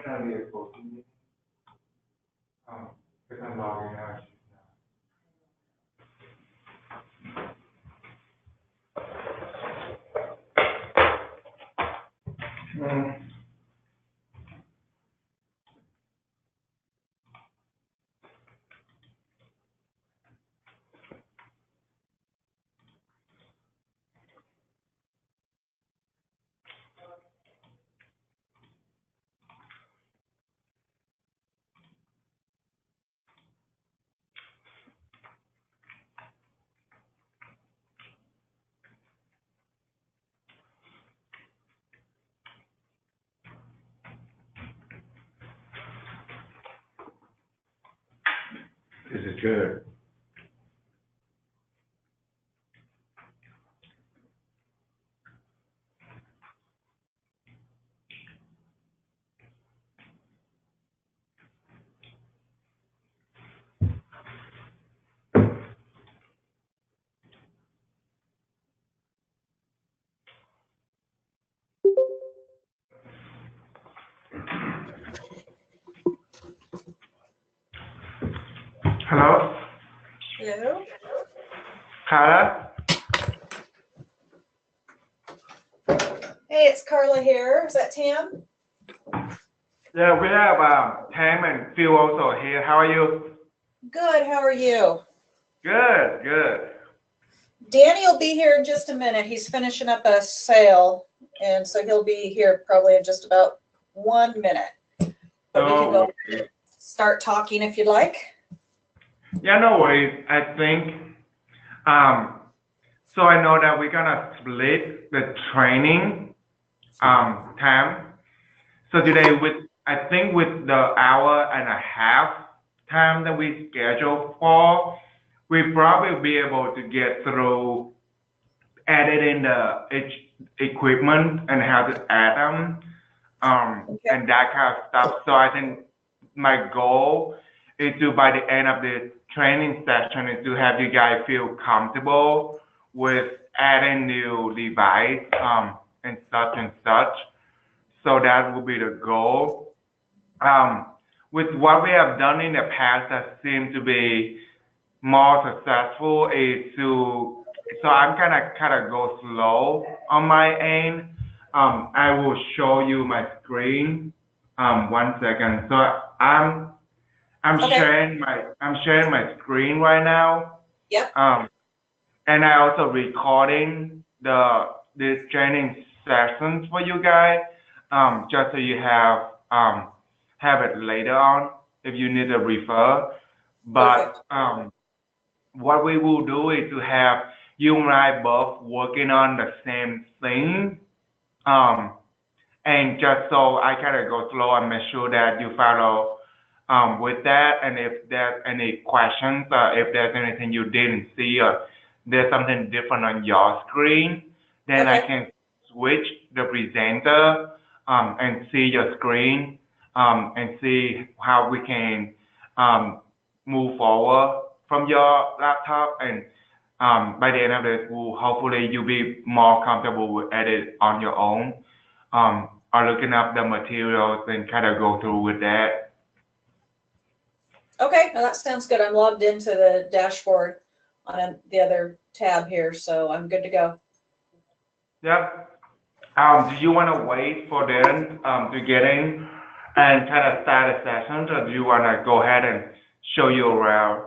gonna be a coaching meeting. Because I'm logging out. This is good. Hello? Hello? Carla? Hey, it's Carla here. Is that Tam? Yeah, we have Tam and Phil also here. How are you? Good. How are you? Good, good. Danny will be here in just a minute. He's finishing up a sale, and so he'll be here probably in just about 1 minute. But we can go start talking if you'd like. Yeah, no worries. I think, so I know that we're gonna split the training time. So today I think with the hour and a half time that we scheduled for, we probably be able to get through editing the equipment and how to add them, and that kind of stuff. So I think my goal is to, by the end of the training session, is to have you guys feel comfortable with adding new device, and such. So that will be the goal. With what we have done in the past that seemed to be more successful is to, so I'm gonna kind of go slow on my end. I will show you my screen. 1 second. So I'm sharing my screen right now. Yep. And I also recording the training sessions for you guys. Just so you have it later on if you need to refer. But what we will do is to have you and I both working on the same thing. And just so I kind of go slow and make sure that you follow with that. And if there's any questions, if there's anything you didn't see or there's something different on your screen, then I can switch the presenter and see your screen and see how we can move forward from your laptop. And by the end of this, hopefully you'll be more comfortable with edit on your own, or looking up the materials and kind of go through with that. Okay, well, that sounds good. I'm logged into the dashboard on the other tab here, so I'm good to go. Yep. Do you want to wait for them to get in and kind of start a session, or do you want to go ahead and show you around?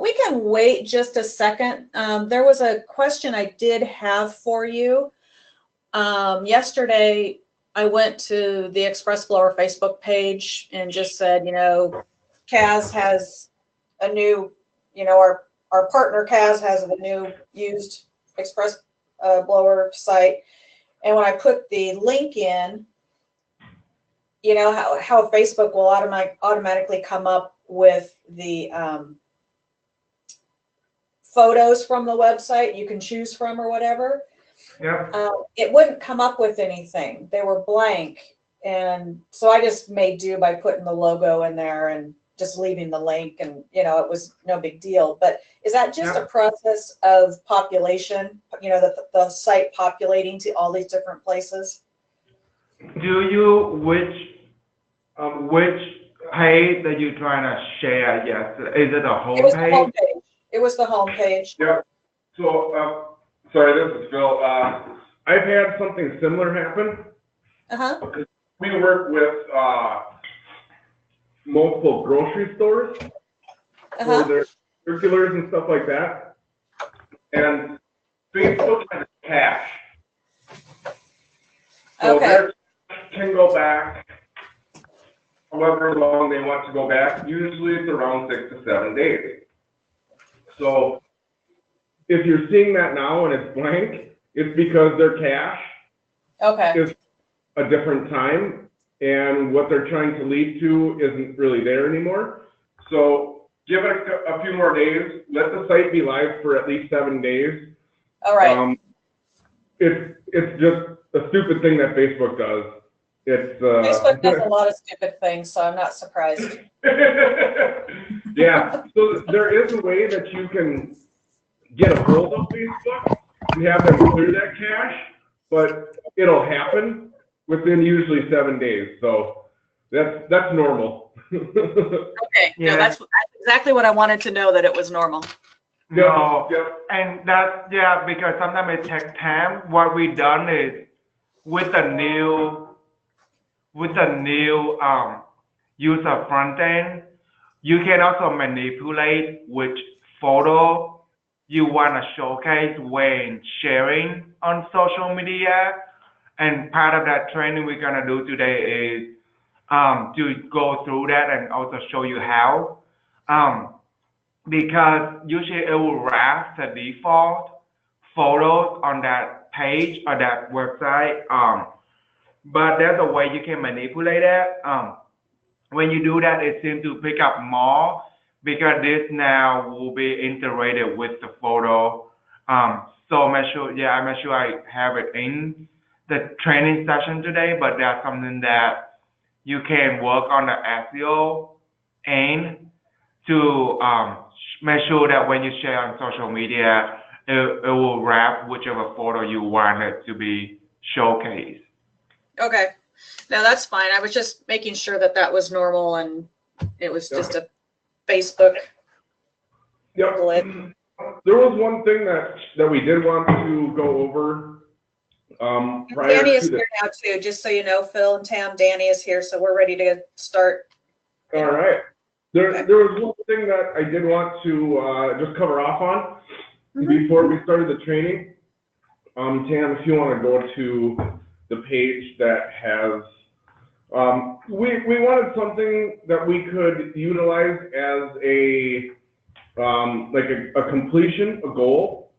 We can wait just a second. There was a question I did have for you. Yesterday, I went to the Express Blower Facebook page and just said, Kaz has a new, our partner Kaz has a new used Express Blower site. And when I put the link in, how Facebook will automatically come up with the photos from the website you can choose from or whatever. Yeah. It wouldn't come up with anything. They were blank. And so I just made do by putting the logo in there and just leaving the link, and it was no big deal. But is that just a process of population, the site populating to all these different places? Do you which page that you trying to share yesterday? Is it a It home was the page? homepage. It was the homepage. Yeah. So, sorry, this is Phil. I've had something similar happen. Uh-huh, We work with multiple grocery stores for uh-huh. their circulars and stuff like that. And Facebook has cash. So Okay, their cash can go back however long they want to go back. Usually it's around 6 to 7 days. So if you're seeing that now and it's blank, it's because their cash okay, is a different time, and what they're trying to lead to isn't really there anymore. So give it a few more days. Let the site be live for at least 7 days. all right. It's just a stupid thing that Facebook does. It's Facebook does a lot of stupid things, so I'm not surprised. yeah. So there is a way that you can get a hold of Facebook and have them clear that cache, but it'll happen within usually 7 days. So that's normal. Okay, Yeah. no, that's exactly what I wanted to know, that it was normal. No. Yep. And that's, yeah, because sometimes it takes time. What we done is with the new user front end, you can also manipulate which photo you want to showcase when sharing on social media. And part of that training we're gonna do today is to go through that and also show you how. Because usually it will wrap the default photos on that page or that website. But there's a way you can manipulate it. When you do that, it seems to pick up more because this now will be integrated with the photo. So make sure, yeah, I make sure I have it in the training session today, but that's something that you can work on the SEO and to make sure that when you share on social media, it will wrap whichever photo you want it to be showcased. Okay, no, that's fine. I was just making sure that that was normal and it was just a Facebook Yep. glitch. There was one thing that we did want to go over prior Danny is to the. here now too, just so you know, Phil and Tam, Danny is here, so we're ready to start. All right. There was one thing that I did want to just cover off on before we started the training. Tam, if you want to go to the page that has, we wanted something that we could utilize as a like a completion, a goal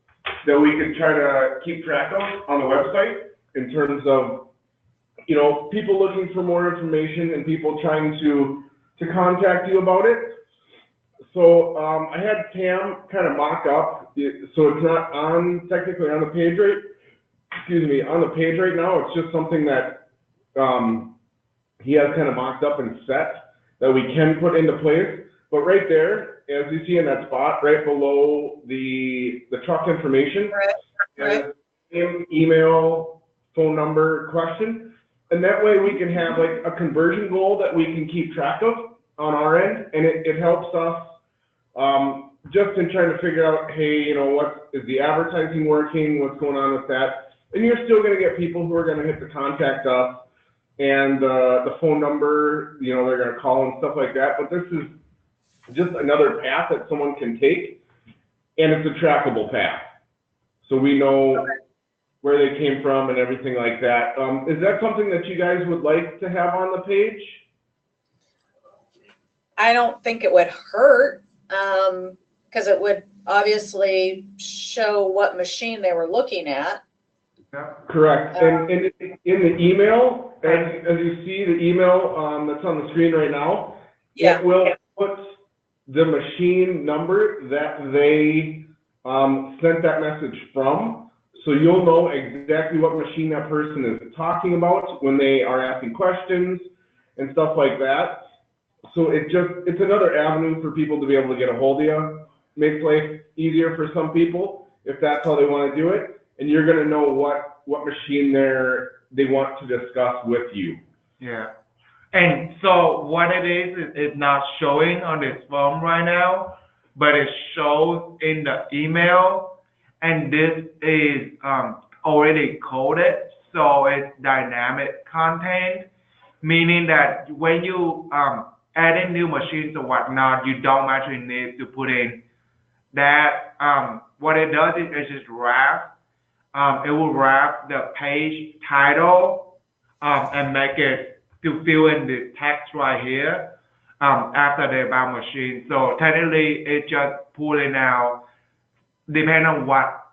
that we could try to keep track of on the website in terms of, you know, people looking for more information and people trying to contact you about it. So I had Tam kind of mock up, so it's not technically on the page on the page right now. It's just something that he has kind of mocked up and set that we can put into place. But right there, as you see in that spot right below the truck information, Right. name, email, phone number, question, and that way we can have like a conversion goal that we can keep track of on our end, and it helps us just in trying to figure out, hey, you know, what is the advertising working, what's going on with that, and you're still going to get people who are going to hit the contact us and the phone number, you know, they're going to call and stuff like that, but this is just another path that someone can take, and it's a trackable path. So we know where they came from and everything like that. Is that something that you guys would like to have on the page? I don't think it would hurt, because it would obviously show what machine they were looking at. Yeah. Correct. And in the email, as you see the email that's on the screen right now, Yeah. it will put the machine number that they sent that message from. So you'll know exactly what machine that person is talking about when they are asking questions and stuff like that. So it's another avenue for people to be able to get a hold of you. Makes life easier for some people if that's how they want to do it. And you're going to know what machine they're they want to discuss with you. Yeah. And so what it is it's not showing on this form right now, but it shows in the email, and this is already coded, so it's dynamic content, meaning that when you add in new machines or whatnot, you don't actually need to put in that. What it does is it just wrap. It will wrap the page title and make it to fill in the text right here after the about machine. So technically, it's just pulling out, depending on what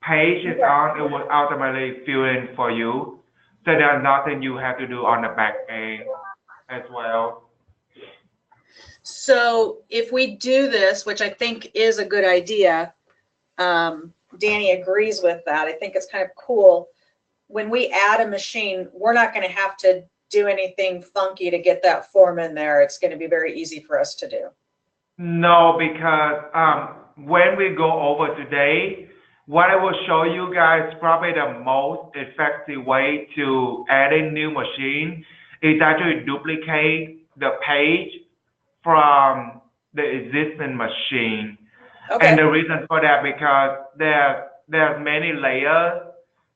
page it's on, it will automatically fill in for you. So there's nothing you have to do on the back end as well. So if we do this, which I think is a good idea, Danny agrees with that. I think it's kind of cool. When we add a machine, we're not going to have to do anything funky to get that form in there. It's going to be very easy for us to do. No, because when we go over today, what I will show you guys probably the most effective way to add in new machine is actually duplicate the page from the existing machine. Okay. And the reason for that because there's many layers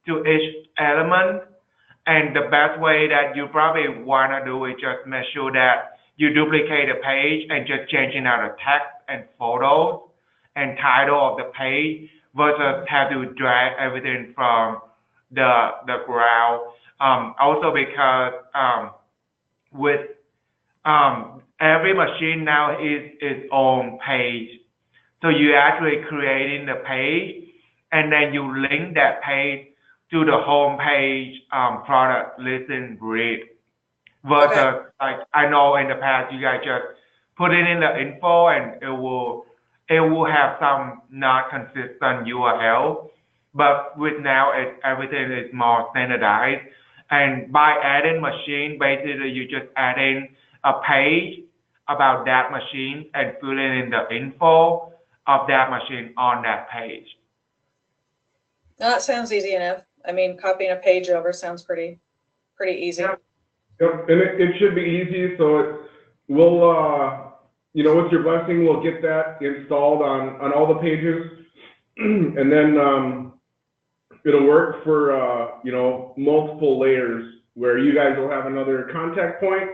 to each element, and the best way that you probably want to do is just make sure that you duplicate the page and just changing out the text and photos and title of the page versus have to drag everything from the ground. Also because with every machine now is its own page. So you're actually creating the page, and then you link that page to the home page product listing grid. Versus, like I know in the past, you guys just put it in the info, and it will have some not consistent URL. But with now, everything is more standardized. And by adding machine, basically you just add in a page about that machine and fill in the info of that machine on that page. No, that sounds easy enough. I mean, copying a page over sounds pretty easy. Yep, and it should be easy. So we'll, with your blessing, we'll get that installed on all the pages, and then it'll work for multiple layers where you guys will have another contact point,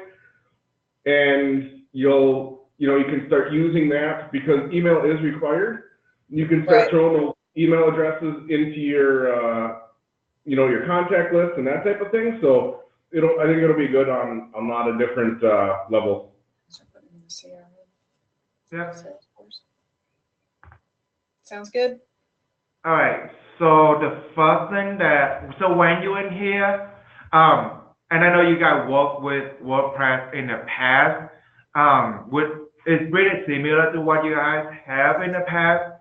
and you can start using that because email is required. You can start throwing those email addresses into your your contact list and that type of thing. So I think it'll be good on a lot of different levels. Yeah. Sounds good. All right. So the first thing so when you're in here, and I know you guys work with WordPress in the past, it's really similar to what you guys have in the past.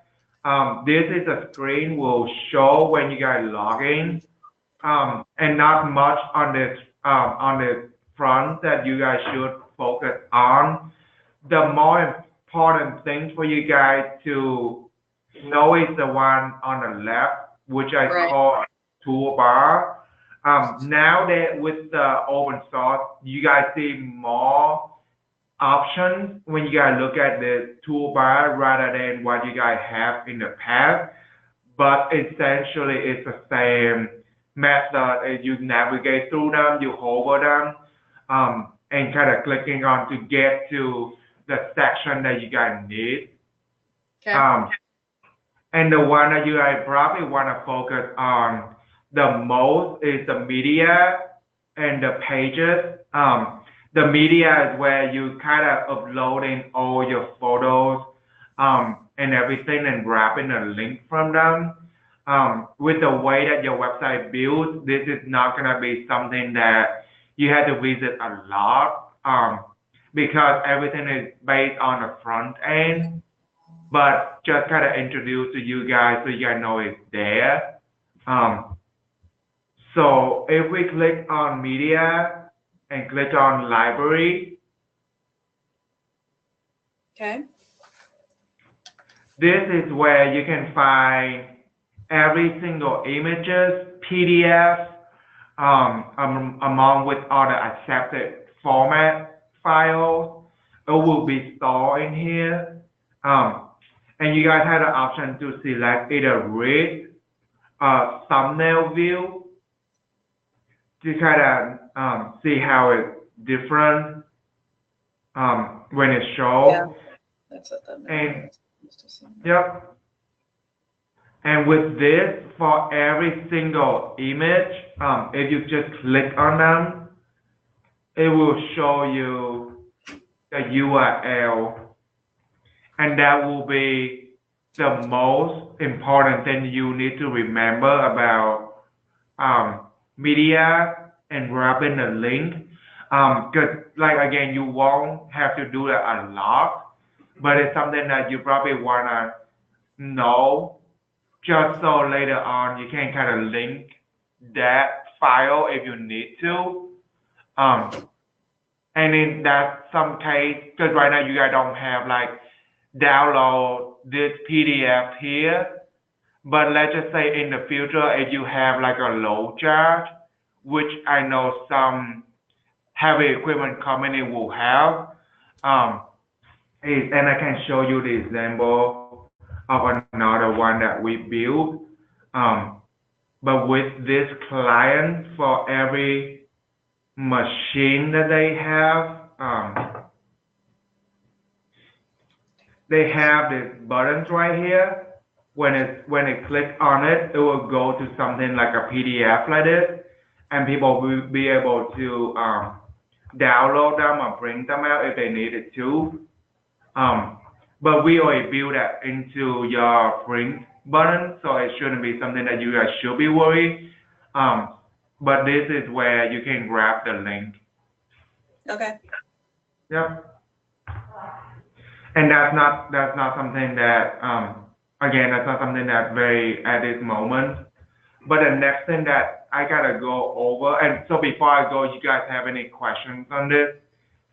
This is a screen will show when you guys log in, and not much on the front that you guys should focus on. The more important thing for you guys to know is the one on the left, which I call toolbar. Now that with the open source, you guys see more options when you guys look at the toolbar rather than what you guys have in the past. But essentially, it's the same method. You navigate through them, you hover them, and kind of clicking on to get to the section that you guys need. Okay. And the one that you guys probably want to focus on the most is the media and the pages. The media is where you kind of uploading all your photos and everything and grabbing a link from them. With the way that your website builds, this is not going to be something that you have to visit a lot because everything is based on the front end. But just kind of introduce to you guys so you guys know it's there. So if we click on media and click on library. Okay. This is where you can find every single images, PDF, among with all the accepted format files. It will be stored in here. And you guys have the option to select either read thumbnail view to kind of see how it's different when it shows. Yeah, that's what that And means. yep. And with this, for every single image, if you just click on them, it will show you the URL, and that will be the most important thing you need to remember about media and grabbing the link. Because, like, again, you won't have to do that a lot, but it's something that you probably want to know just so later on you can kind of link that file if you need to. And in that some case, because right now you guys don't have like download this PDF here, but let's just say in the future if you have like a low charge, which I know some heavy equipment company will have, and I can show you the example of another one that we built. But with this client, for every machine that they have these buttons right here. When it clicks on it, it will go to something like a PDF like this, and people will be able to download them or print them out if they needed to. But we already built that into your print button, so it shouldn't be something that you guys should be worried. But this is where you can grab the link. Okay. Yep. And that's not something that again, that's not something that very at this moment. But the next thing that I gotta go over, and so before I go, you guys have any questions on this?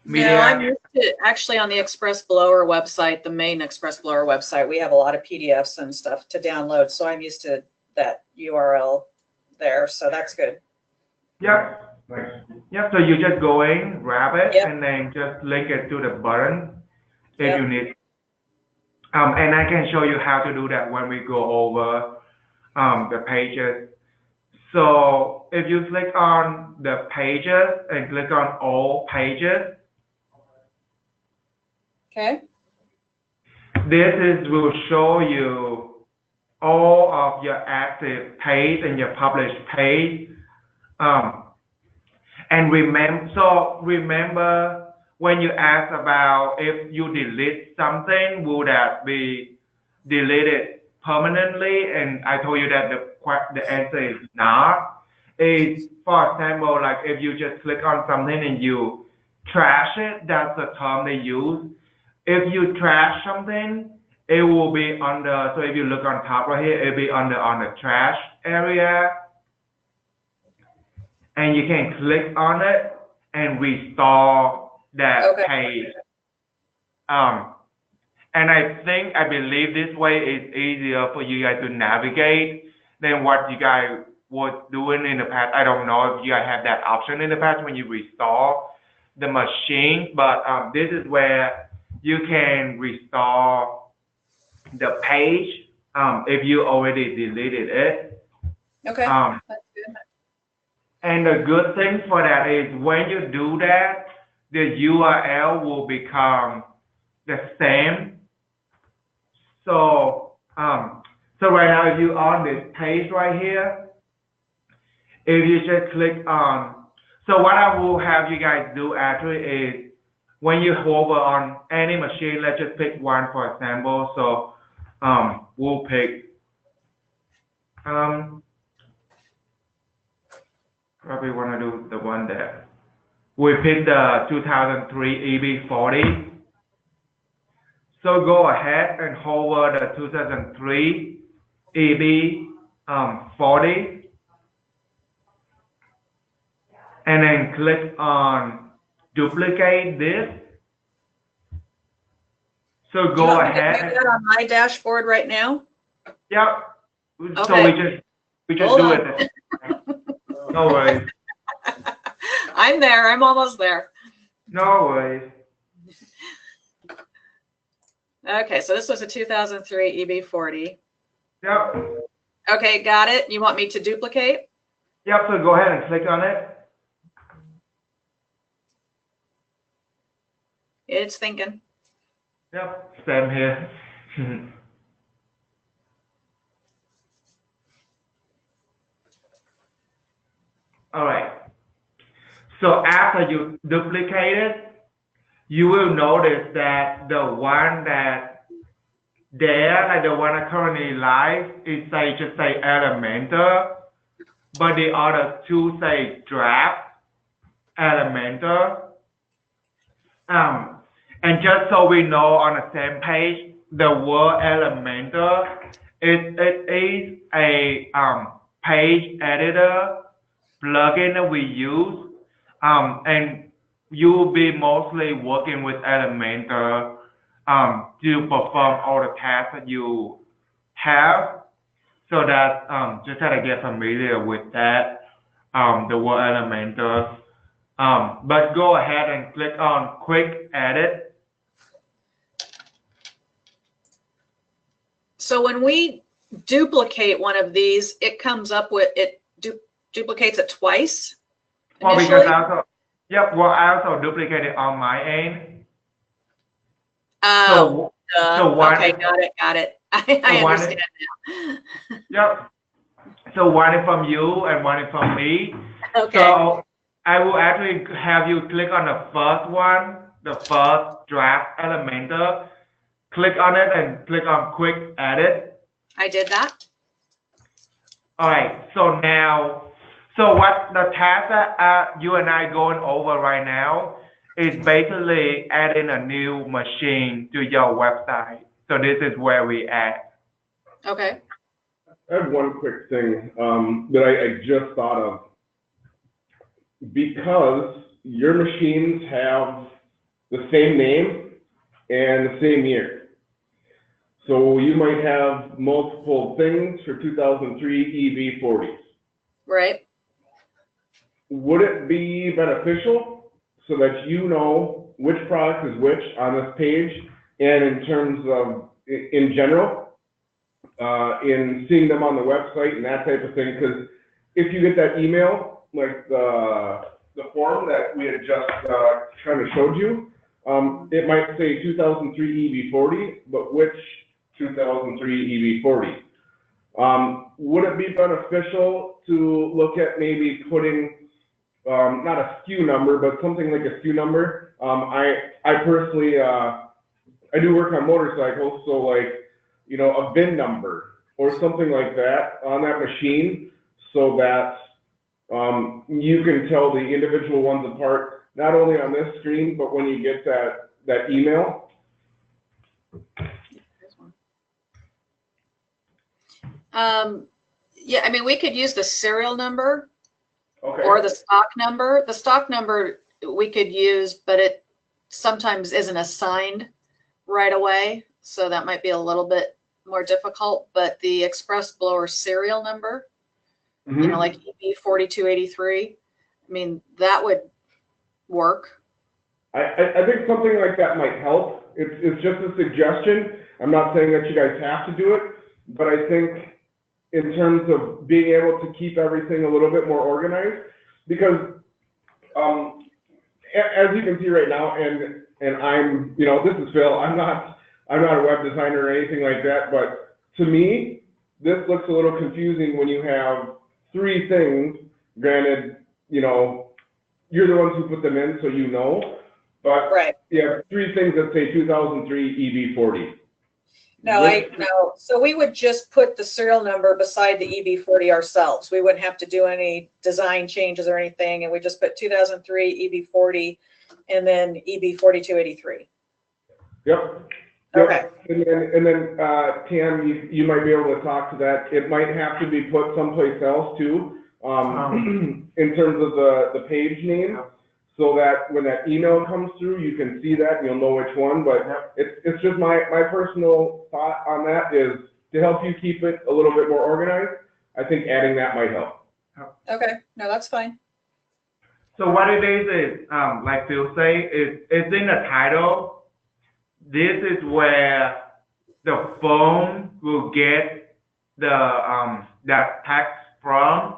No, I'm used to actually on the Express Blower website, the main Express Blower website, we have a lot of PDFs and stuff to download. So I'm used to that URL there. So that's good. Yep. Yep. So you just go in, grab it, Yep. and then just link it to the button if Yep. you need. And I can show you how to do that when we go over the pages. So if you click on the pages and click on all pages, Okay. will show you all of your active page and your published page. And remember when you ask about if you delete something, will that be deleted permanently? And I told you that the answer is not. It's, for example, like if you just click on something and you trash it, that's the term they use. If you trash something, it will be under, so if you look on top right here, it'll be on the trash area. And you can click on it and restore that page. And I believe this way is easier for you guys to navigate than what you guys were doing in the past. I don't know if you guys have that option in the past when you restore the machine, but this is where you can restore the page if you already deleted it. Okay. That's good. And the good thing for that is when you do that, the URL will become the same. So right now, if you're on this page right here, if you just click on, so what I will have you guys do actually is when you hover on any machine, let's just pick one for example. So we'll pick probably want to do the one that we picked the 2003 EB40. So go ahead and hover the 2003 EB40 and then click on duplicate this. So go ahead. Do that on my dashboard right now? Yep. Okay. So we just do it. No worries. I'm there. I'm almost there. No worries. Okay, so this was a 2003 EB40. Yep. Okay, got it. You want me to duplicate? Yep, so go ahead and click on it. It's thinking. Yep, same here. All right. So after you duplicate it, you will notice that the one that there, like the one that currently live, is just say Elementor, but the other two say Draft Elementor. And just so we know on the same page, the word Elementor it is a page editor plugin that we use, and you will be mostly working with Elementor to perform all the tasks that you have. So that just try to get familiar with that, the word Elementor. But go ahead and click on Quick Edit. So when we duplicate one of these, it comes up with, it duplicates it twice Well, initially? because I also duplicated on my end. Oh, so one, okay, got it. I understand now. Yep. So one is from you and one is from me. Okay. So I will actually have you click on the first one, the first Draft Elementor. Click on it and click on Quick Edit. I did that. All right. So now, what the task that you and I going over right now is basically adding a new machine to your website. So this is where we at. Okay. I have one quick thing that I just thought of. Because your machines have the same name and the same year. So you might have multiple things for 2003 EB40s. Right. Would it be beneficial so that you know which product is which on this page, and in terms of, in general, in seeing them on the website and that type of thing? Because if you get that email, like the form that we had just kind of showed you, it might say 2003 EB40, but which 2003 EB40? Would it be beneficial to look at maybe putting not a SKU number, but something like a SKU number? I personally, I do work on motorcycles, so like, you know, a VIN number or something like that on that machine, so that you can tell the individual ones apart, not only on this screen, but when you get that email. Yeah, I mean, we could use the serial number. Okay. Or the stock number. The stock number we could use, but it sometimes isn't assigned right away. So that might be a little bit more difficult, but the express blower serial number, you know, like EB4283, I mean, that would work. I think something like that might help. It's just a suggestion. I'm not saying that you guys have to do it, but I think in terms of being able to keep everything a little bit more organized, because as you can see right now, and I'm, you know, this is Phil. I'm not a web designer or anything like that, but to me, this looks a little confusing when you have three things. Granted, you know, you're the ones who put them in, so you know, but Right. you have three things that say 2003 EB40. No, so we would just put the serial number beside the EB40 ourselves. We wouldn't have to do any design changes or anything, and we just put 2003 EB40 and then EB4283. Yep. Okay. And then Tam, you might be able to talk to that. It might have to be put someplace else too, in terms of the page name, so that when that email comes through, you can see that and you'll know which one. But it's just my personal thought on that is to help you keep it a little bit more organized. I think adding that might help. Okay, no, that's fine. So what it is like Phil say, it's in the title. This is where the phone will get that text from,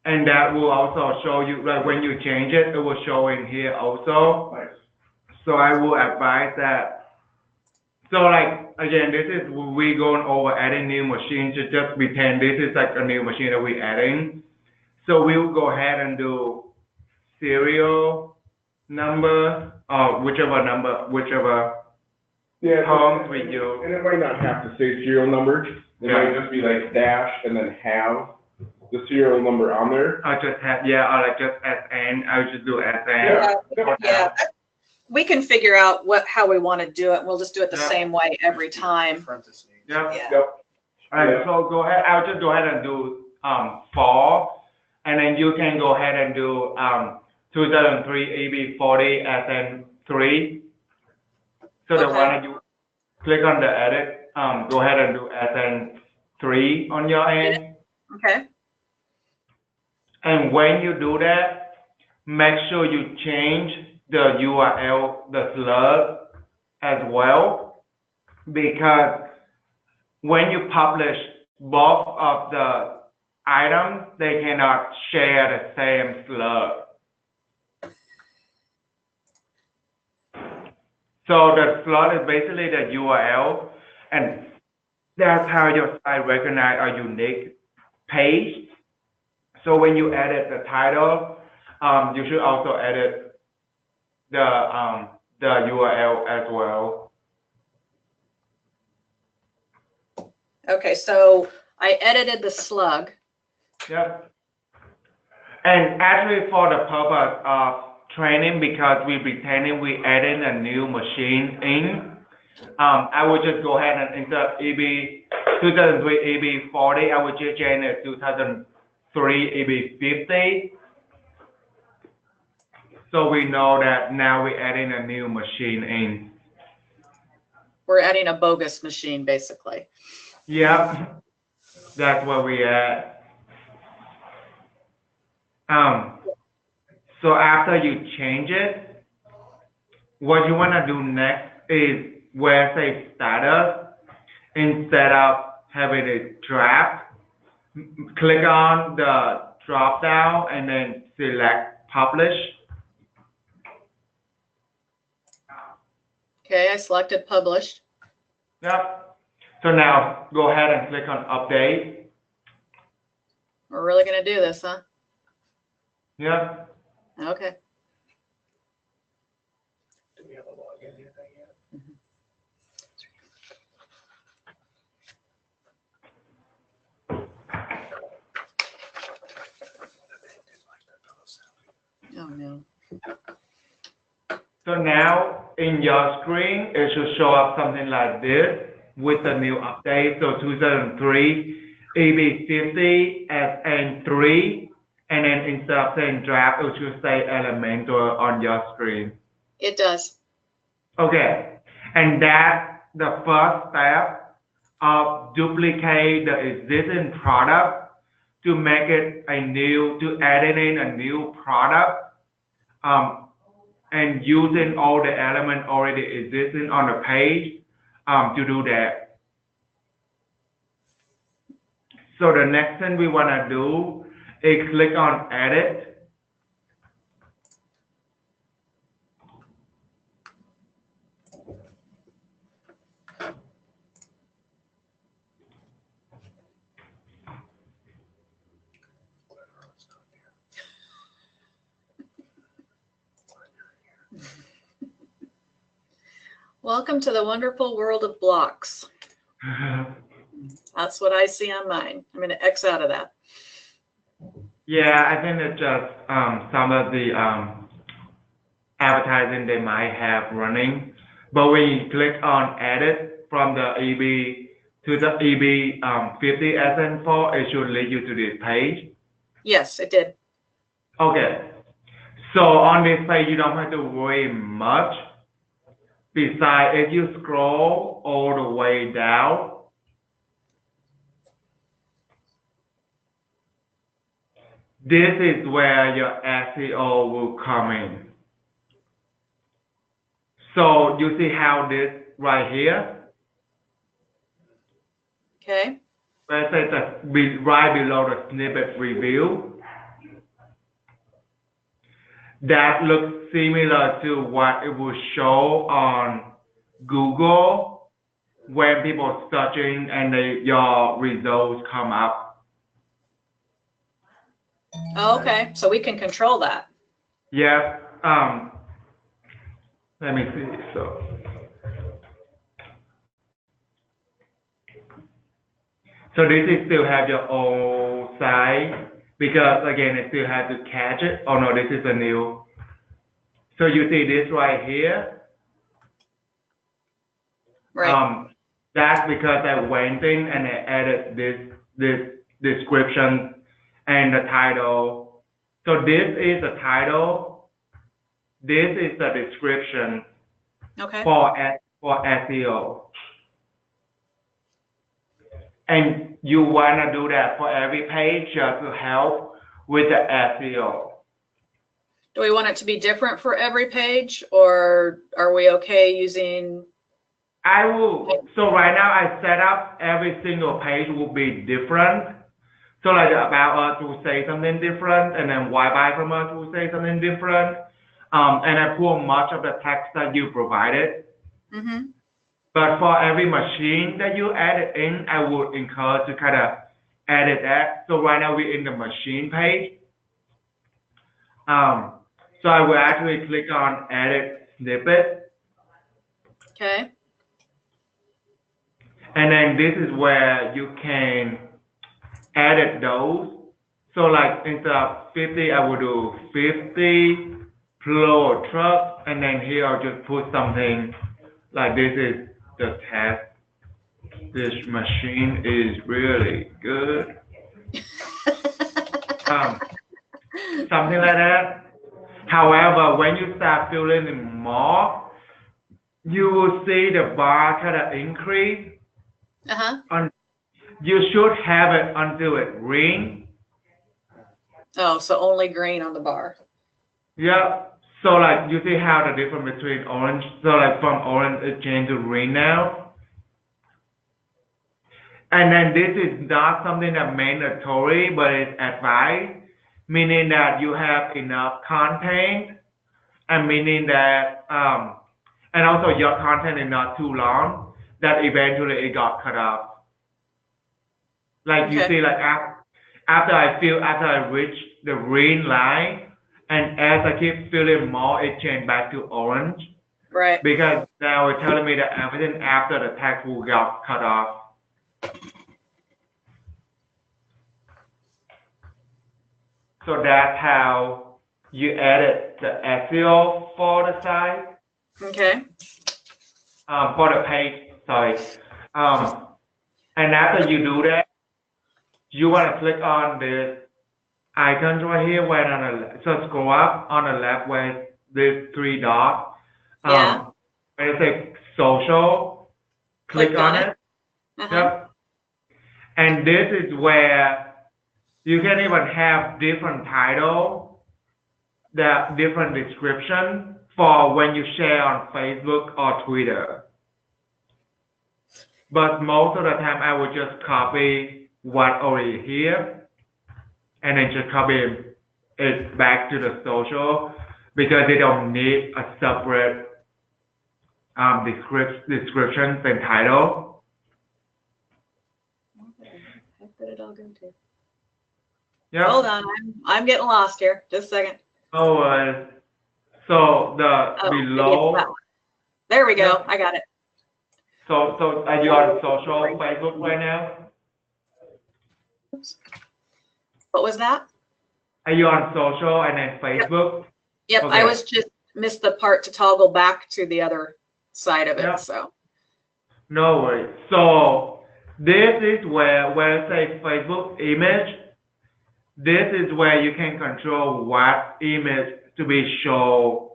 and that will also show you, like when you change it, it will show in here also. Nice. So I will advise that. So like again, this is we going over adding new machines. Just pretend this is like a new machine that we're adding. So we'll go ahead and do serial number or whichever Yeah. terms we use. And it might not have to say serial number. It might just be like dash and then have the serial number on there. I'll just have, or like just SN. I'll just do SN. Yeah. We can figure out how we want to do it. We'll just do it the same way every time. Yep. Yeah. Yep. All right, so go ahead. I'll just go ahead and do fall, and then you can go ahead and do 2003 EB40 SN3. So the one that you click on the edit, go ahead and do SN3 on your end. Okay. And when you do that, make sure you change the URL, the slug as well, because when you publish both of the items, they cannot share the same slug. So the slug is basically the URL, and that's how your site recognize a unique page. So when you edit the title, you should also edit the URL as well. Okay, so I edited the slug. Yep. And actually for the purpose of training, because we're pretending we adding a new machine in, I would just go ahead and insert 2003 EB40. I would just change it to 2003 EB50. So we know that now we're adding a new machine in. We're adding a bogus machine, basically. Yep, that's where we at. So after you change it, what you want to do next is where say status, instead of having it draft, click on the drop down and then select publish. Okay, I selected published. Yep. So now go ahead and click on update. We're really going to do this, huh? Yep. Okay. Do we have a login yet? Oh, no. So now in your screen, it should show up something like this with the new update. So 2003 EB50 SN3, and then instead of saying draft, it should say Elementor on your screen. It does. Okay, and that's the first step of duplicate the existing product to make it to add in a new product. And using all the elements already existing on the page to do that. So the next thing we want to do is click on edit. Welcome to the wonderful world of blocks. That's what I see on mine. I'm going to X out of that. Yeah, I think it's just some of the advertising they might have running. But when you click on edit from the EB to the EB50 SN4, it should lead you to this page. Yes, it did. Okay. So on this page, you don't have to worry much. Besides, if you scroll all the way down, this is where your SEO will come in. So you see how this right here, Okay. where it says that right below the snippet review, that looks similar to what it will show on Google when people searching and your results come up. Oh, okay. So we can control that. Yeah. Let me see. So this is still have your old site because again it still has to catch it. Oh no, this is a new. So you see this right here. Right. That's because I went in and I added this description and the title. So this is the title. This is the description Okay. for SEO. And you want to do that for every page just to help with the SEO. Do we want it to be different for every page, or are we okay using? So right now I set up every single page will be different. So like about us will say something different, and then why buy from us will say something different. And I pull much of the text that you provided. Mm-hmm. But for every machine that you added in, I would encourage to kind of edit that. So right now we're in the machine page. So I will actually click on edit snippet. Okay. And then this is where you can edit those. So like instead of 50, I will do 50 flow truck. And then here I'll just put something like this is the test. This machine is really good. Something like that. However, when you start filling in more, you will see the bar kind of increase. Uh-huh. You should have it until it rings. Oh, so only green on the bar. Yeah. So like you see how the difference between orange. So like from orange it changed to green now. And then this is not something that mandatory, but it's advised, meaning that you have enough content, and meaning that and also your content is not too long that eventually it got cut off. Like you see, like after I reach the green line, and as I keep filling more, it changed back to orange. Right. Because now it's telling me that everything after the text will get cut off. So that's how you edit the SEO for the site. Okay. For the page, sorry. And after you do that, you want to click on the icons right here, where on the so scroll up on the left where there's three dots. Yeah. Where it says social, click on it. Uh-huh. Yep. And this is where you can even have different title, the different description for when you share on Facebook or Twitter. But most of the time I would just copy what already here and then just copy it back to the social because they don't need a separate description and title. Where did it all go to? Yep. Hold on, I'm getting lost here. Just a second. Oh, so the below. There we go. Yep. I got it. So are you on social Facebook right now? What was that? Are you on social and then Facebook? Yep. Okay. I was just missed the part to toggle back to the other side of it. Yep. So. No worries. So this is where it says Facebook image. This is where you can control what image to be shown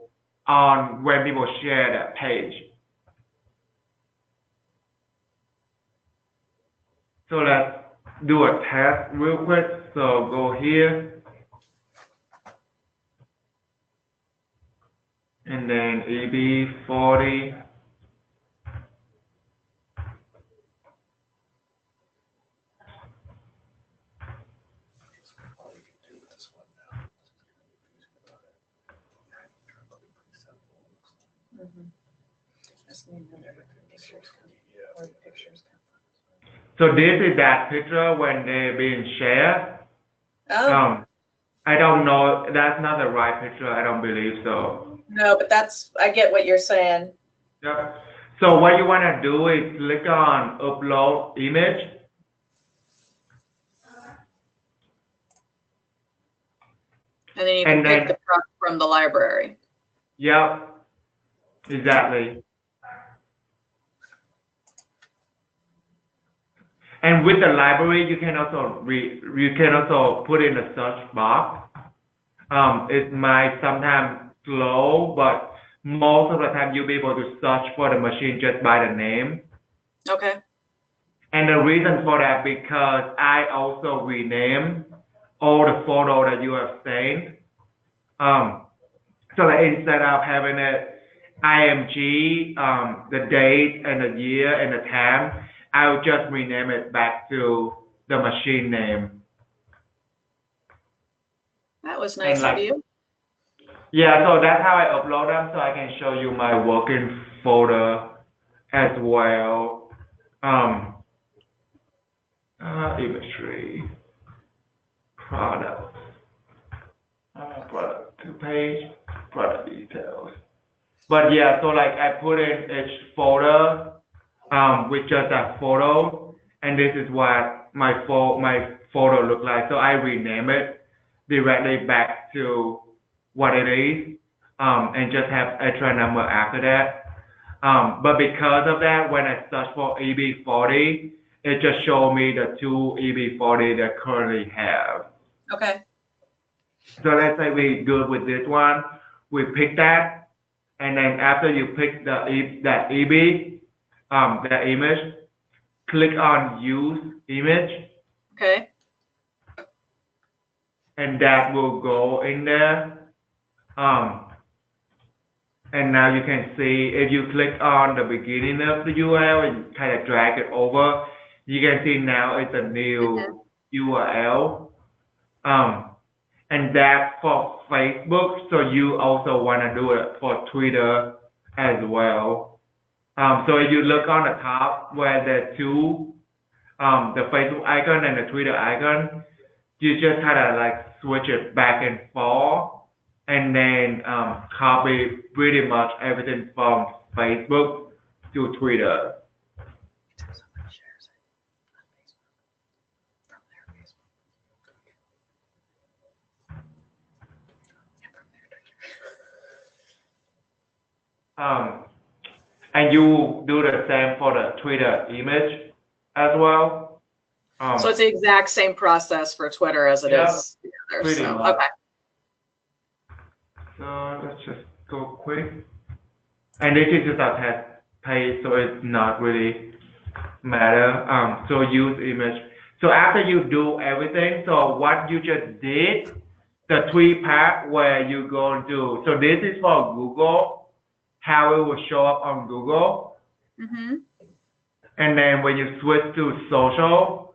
on when people share that page. So let's do a test real quick. So go here. and then EB40. So this is that picture when they're being shared. Oh, I don't know. That's not the right picture. I don't believe so. no, but I get what you're saying. Yep. So what you want to do is click on upload image. And then you can pick the product from the library. Yep. Exactly. And with the library, you can also put in a search box. It might sometimes slow, but most of the time you'll be able to search for the machine just by the name. Okay. And the reason for that because I also rename all the photos that you have sent. So that instead of having it IMG, the date and the year and the time, I'll just rename it back to the machine name. That was nice of you. Yeah, so that's how I upload them, so I can show you my working folder as well. Imagery, product, product 2-page, product details. But yeah, so like I put in each folder with just that photo, and this is what my photo look like. So I rename it directly back to what it is, and just have extra number after that. But because of that, when I search for EB40, it just shows me the 2 EB40 that I currently have. Okay. So let's say we're good with this one. We pick that, and then after you pick that EB, that image, click on Use Image. Okay. And that will go in there. And now you can see if you click on the beginning of the URL and kind of drag it over, you can see now it's a new URL. And that's for Facebook, so you also want to do it for Twitter as well. So if you look on the top where the two, the Facebook icon and the Twitter icon, you just kind of like switch it back and forth, and then copy pretty much everything from Facebook to Twitter. And you do the same for the Twitter image as well. So it's the exact same process for Twitter as it is there. Pretty So, much. okay. So let's just go quick. And this is just a test page, so it's not really matter. So use image. So after you do everything, so what you just did, the three part where you go and do. So this is for Google, how it will show up on Google. Mm-hmm. And then when you switch to social,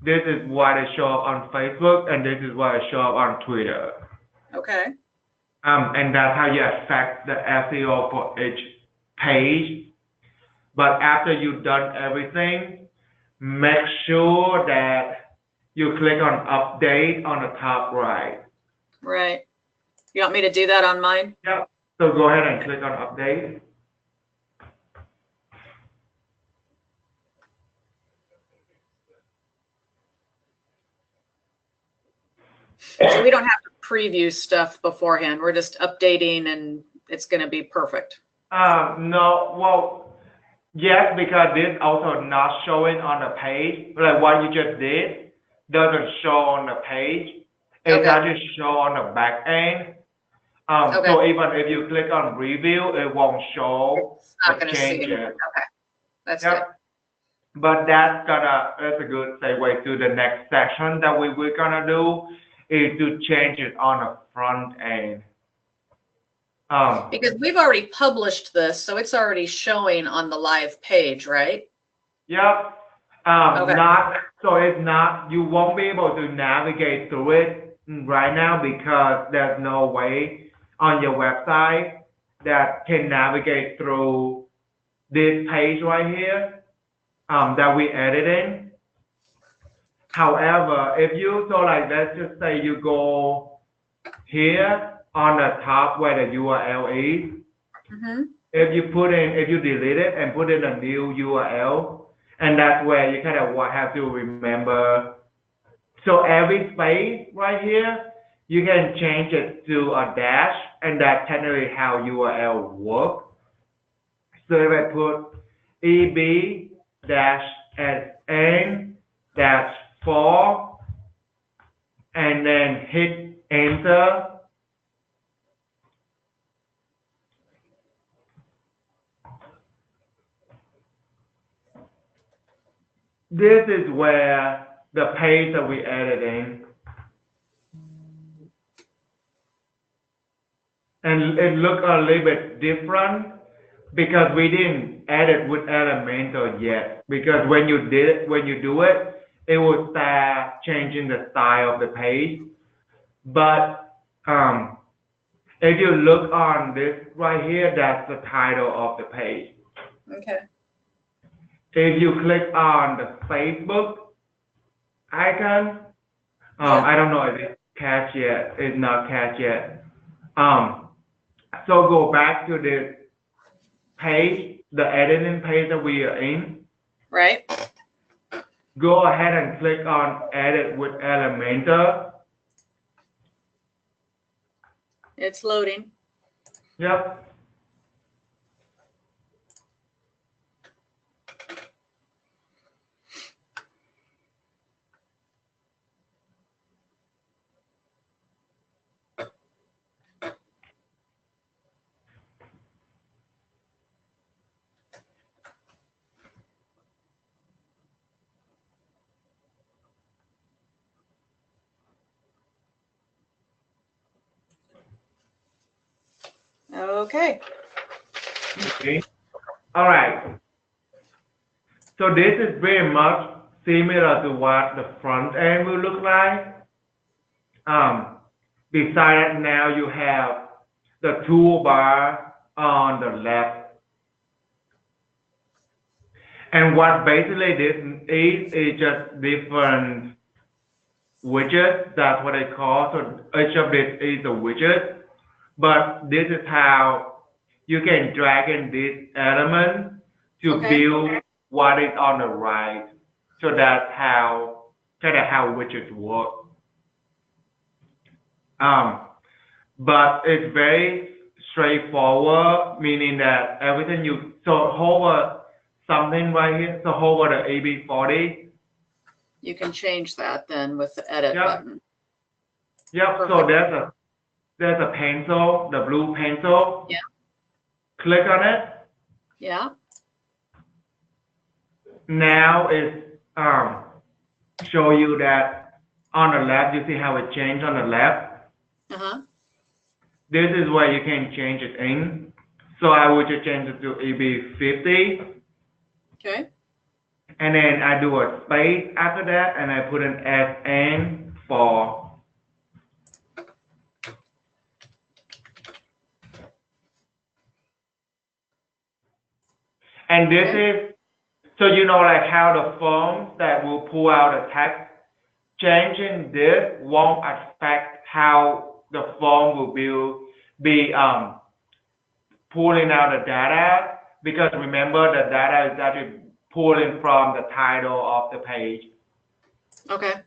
this is what it show up on Facebook, and this is what it show up on Twitter. Okay. And that's how you affect the SEO for each page. But after you've done everything, make sure that you click on update on the top right. Right. You want me to do that on mine? Yep. So go ahead and click on update. So we don't have to preview stuff beforehand. We're just updating and it's going to be perfect. No, well, yes, because this also not showing on the page. Like what you just did doesn't show on the page. It doesn't show on the back end. So even if you click on review, it won't show the changes. Okay, that's good. But that's a good segue to the next section that we're gonna do is to change it on the front end. Because we've already published this, so it's already showing on the live page, right? Yep. Okay. It's not, you won't be able to navigate through it right now because there's no way on your website that can navigate through this page right here that we editing. However, if you, so like, let's just say you go here on the top where the URL is, if you delete it and put in a new URL, and that's where you kind of have to remember. So every space right here, you can change it to a dash, and that's technically how URL works. So if I put eb-sn-4 and then hit enter, this is where the page that we're editing. And it looks a little bit different because we didn't edit with Elementor yet. Because when you do it, it will start changing the style of the page. But if you look on this right here, that's the title of the page. Okay. If you click on the Facebook icon, I don't know if it's catch yet. It's not catch yet. So go back to the page, the editing page that we are in. Right. Go ahead and click on Edit with Elementor. It's loading. Yep. Okay. Okay. All right. So this is very much similar to what the front end will look like. Beside that, now you have the toolbar on the left. And what basically this is just different widgets. That's what I call. So each of this is a widget. But this is how you can drag in this element to build what is on the right. So that's how widgets work. But it's very straightforward, meaning that everything so hover something right here, so hover the AB40. You can change that then with the edit button. Yep, so there's a pencil, the blue pencil. Yeah. Click on it. Yeah. Now it's show you that on the left, you see how it changed on the left. This is where you can change it in. So I would just change it to EB50. Okay. And then I do a space after that, and I put an SN for. And this is, so you know, like how the forms that will pull out the text, changing this won't affect how the form will be pulling out the data, because remember the data is actually pulling from the title of the page. Okay.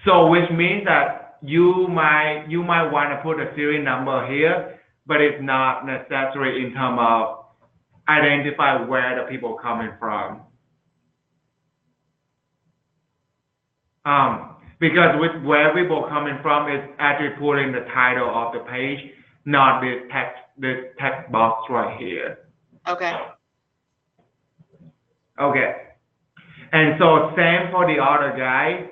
So which means that you might want to put a serial number here, but it's not necessary in terms of identify where the people are coming from. Because with where people are coming from, it's actually pulling the title of the page, not this text box right here. Okay. Okay. And so same for the other guy.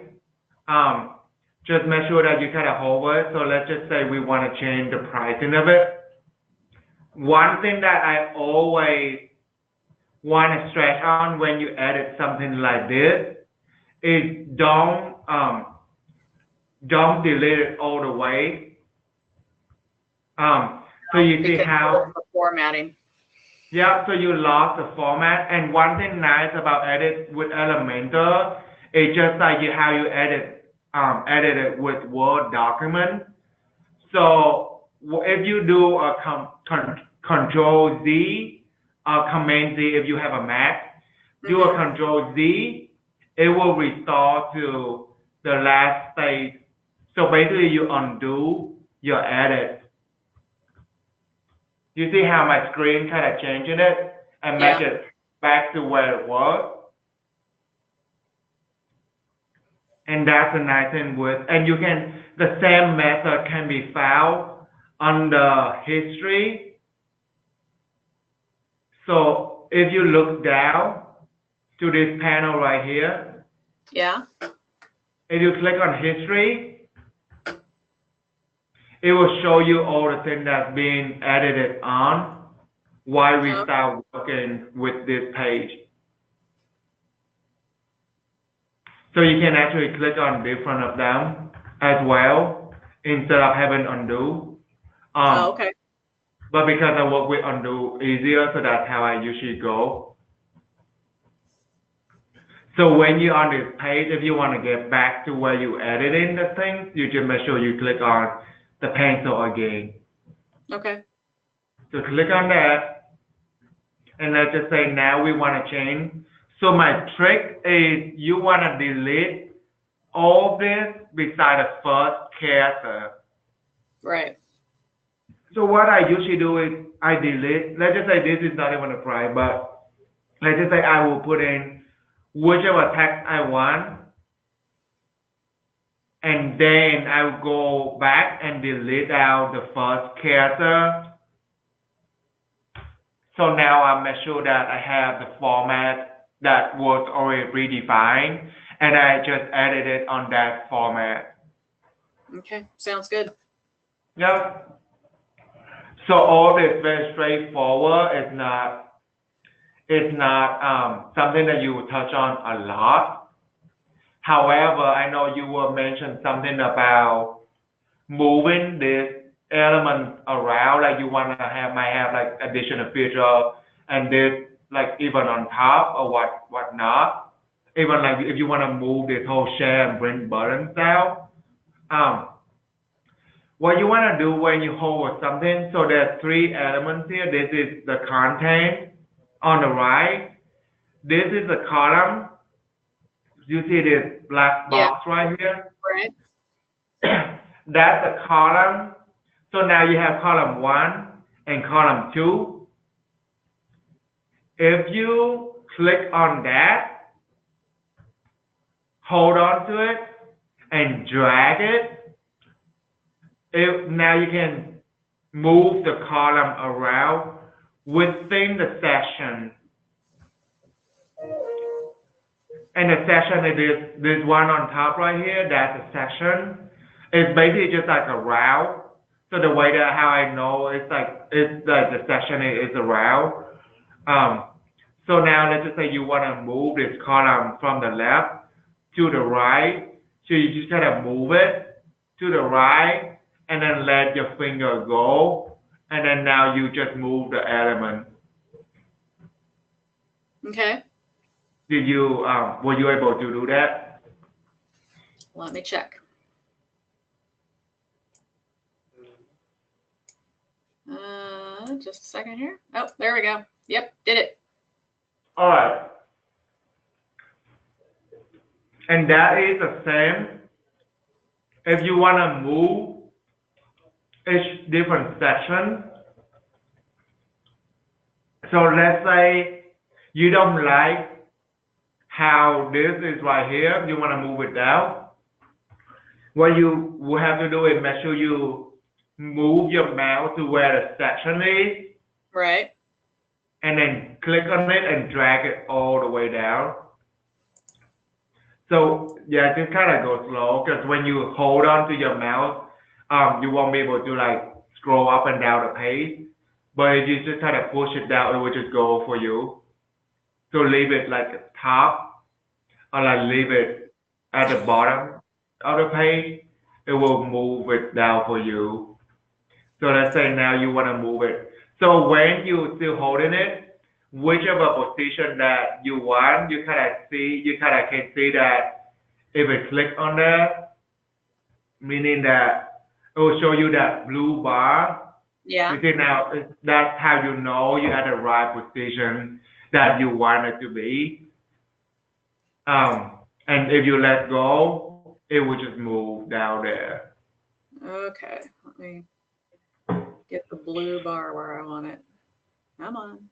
Just make sure that you kind of hover it. So let's just say we want to change the pricing of it. one thing that I always want to stress on when you edit something like this is don't delete it all the way. So you see Because how, of the formatting. yeah, so you lost the format. And one thing nice about edit with Elementor is just like how you edit it with Word document. So if you do a Control Z, Command Z if you have a Mac, do a Control Z, it will restore to the last stage. So basically you undo your edit. You see how my screen kind of changing it and make it back to where it was? And that's a nice thing with, and you can, the same method can be found under history. So if you look down to this panel right here, Yeah. if you click on history, it will show you all the things that's being edited on while we start working with this page. So you can actually click on different of them as well instead of having undo. Okay. But because I work with undo easier, so that's how I usually go. So when you're on this page, if you want to get back to where you editing the things, you just make sure you click on the pencil again. Okay. So click on that, and let's just say now we want to change. So my trick is you want to delete all this beside the first character. Right. So what I usually do is I delete, let's just say this is not even applied, but let's just say I will put in whichever text I want, and then I will go back and delete out the first character. So now I make sure that I have the format that was already predefined, and I just edit it on that format. Okay. Sounds good. Yep. So all this very straightforward. It's not something that you will touch on a lot. However, I know you will mention something about moving this element around, like you want to might have like additional feature and this like even on top or whatnot. Even like if you want to move this whole share and bring buttons down. What you want to do when you hold something, so there are three elements here. This is the content on the right. This is the column. You see this black box right here? Right. That's the column. So now you have column 1 and column 2. If you click on that, hold on to it, and drag it, now you can move the column around within the section. And the section is this one on top right here, that's a section. It's basically just like a route. So the way that how I know it's like the section is a route. So now let's just say you want to move this column from the left to the right. So you just kind of move it to the right and then let your finger go. And then now you just move the element. Okay. Did you were you able to do that? Let me check. Just a second here. Oh, there we go. Yep, did it. All right. And that is the same. If you want to move each different section. So let's say you don't like how this is right here. You want to move it down. What you will have to do is make sure you move your mouse to where the section is. Right. And then click on it and drag it all the way down. So yeah, just kind of go slow because when you hold on to your mouse, you won't be able to like scroll up and down the page. But if you just kind of push it down, it will just go for you. So leave it like at top, or like leave it at the bottom of the page. It will move it down for you. So let's say now you want to move it. So when you still holding it, whichever position that you want, you kind of can see that if it click on there, meaning that it will show you that blue bar. Yeah. You see now, that's how you know you're at the right position that you want it to be. And if you let go, it will just move down there. Okay. Let me get the blue bar where I want it. Come on.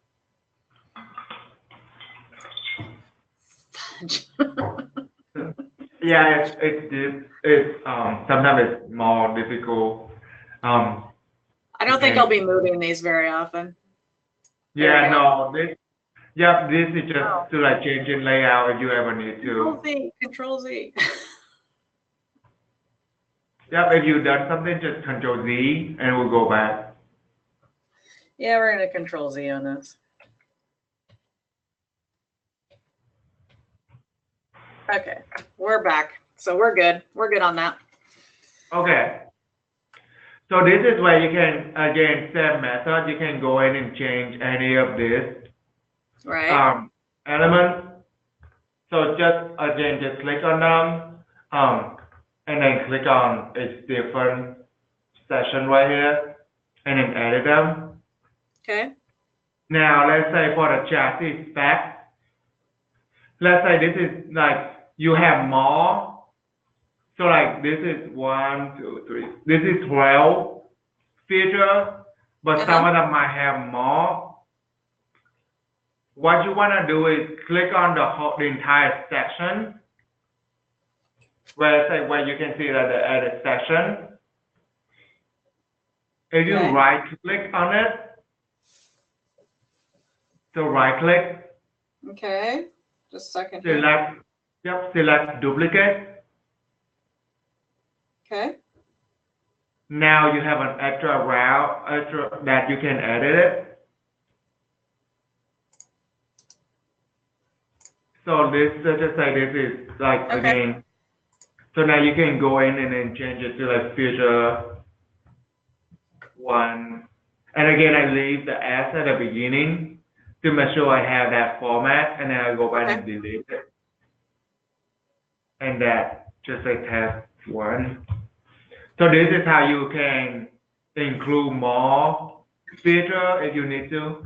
Yeah, it's sometimes it's more difficult. I don't think I'll be moving these very often. Yeah, no, this is just to like changing layout if you ever need to. Control Z. Yep, if you've done something, just Control Z and we'll go back. Yeah, we're gonna Control Z on this. Okay, we're back. So we're good. We're good on that. Okay. So this is where you can, again, same method, you can go in and change any of this elements. So just click on them, and then click on a different section right here, and then edit them. Okay. Now, let's say for the chassis spec, let's say this is like, you have more. So like this is 1, 2, 3, this is 12 features, but some of them might have more. What you want to do is click on the entire section, where you can see that the edit section. If you right click on it, so right click. Okay, just a second. Select duplicate. Okay. Now you have an extra route that you can edit it. So just say this is like again. So now you can go in and then change it to like feature 1. And again, I leave the S at the beginning to make sure I have that format, and then I go back and delete it. And that just like test 1. So this is how you can include more feature if you need to.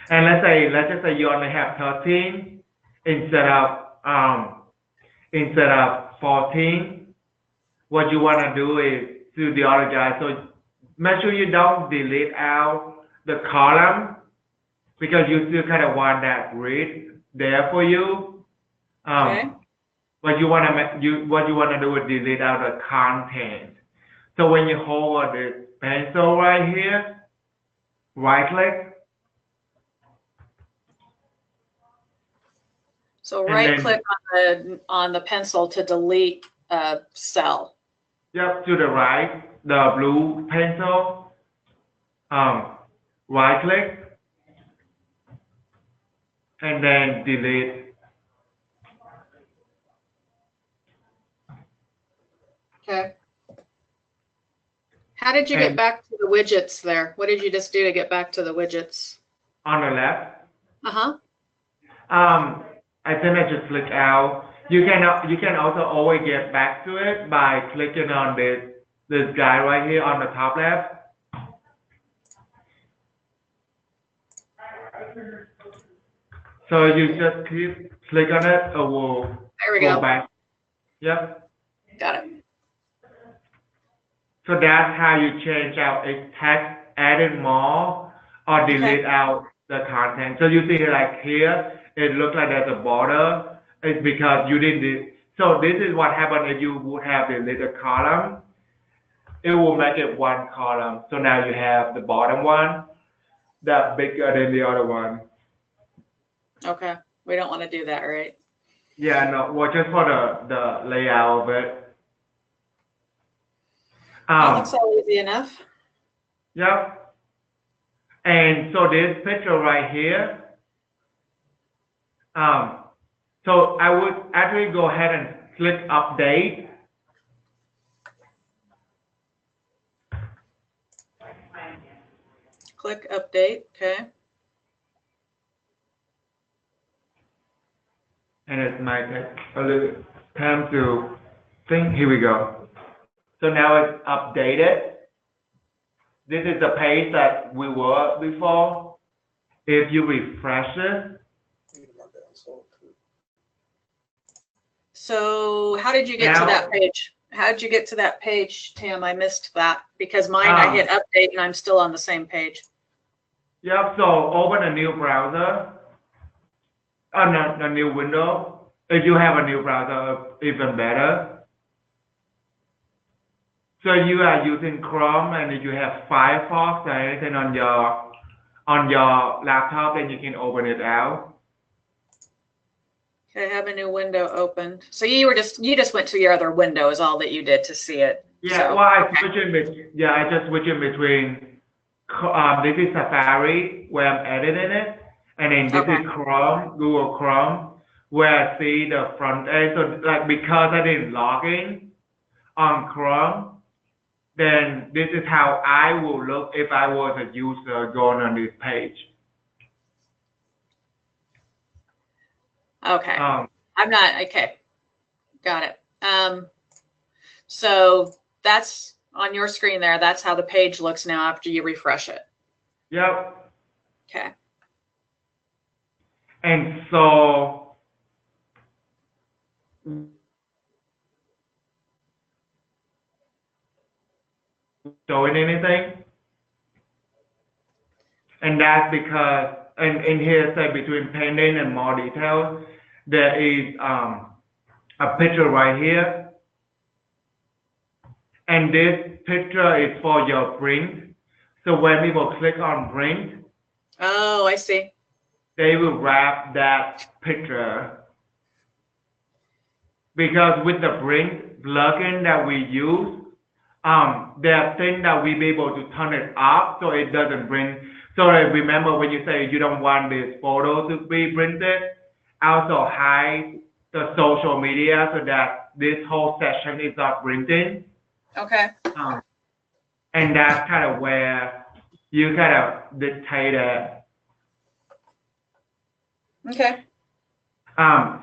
And let's just say you only have 13 instead of 14. What you want to do is do the other guy. So make sure you don't delete out the column, because you still kind of want that grid there for you. What you want to do is delete out the content. So when you hold the pencil right here, right click. So right click on the pencil to delete a cell. Yep, to the right, the blue pencil. Right click, and then delete. Okay. How did you get back to the widgets there? What did you just do to get back to the widgets? On the left. I think I just click out. You can also always get back to it by clicking on this guy right here on the top left. So you just click on it, it will go back. Yep. Got it. So that's how you change out a text, adding more, or delete out the content. So you see like here, it looks like there's a border. It's because you didn't. So this is what happened if you would have deleted a column. It will make it one column. So now you have the bottom one that's bigger than the other one. Okay. We don't want to do that, right? Yeah, no. Well, just for the layout of it. That looks all easy enough. Yep. And so this picture right here, so I would actually go ahead and click update. Click update, okay. And it might take a little time to think. Here we go. So now it's updated. This is the page that we were before. If you refresh it. So how did you get to that page? How did you get to that page, Tim? I missed that because mine, I hit update and I'm still on the same page. Yep, so open a new browser, a new window. If you have a new browser, even better. So you are using Chrome, and if you have Firefox or anything on your laptop, then you can open it out. Okay, I have a new window opened. So you just went to your other window is all that you did to see it. Yeah, so, well, I just switch in between. This is Safari where I'm editing it, and then this is Chrome, Google Chrome, where I see the front end. So like because I didn't log in on Chrome, then this is how I will look if I was a user going on this page. Okay. I'm not, okay. Got it. So that's on your screen there. That's how the page looks now after you refresh it. Yep. Okay. And so showing anything, and that's because in here say between pending and more details, there is a picture right here, and this picture is for your print. So when people click on print, oh, I see. They will wrap that picture, because with the print plugin that we use, there are things that we be able to turn it off so it doesn't bring. So remember when you say you don't want this photo to be printed, also hide the social media so that this whole session is not printing. Okay. And that's kind of where you kind of dictate it. Okay.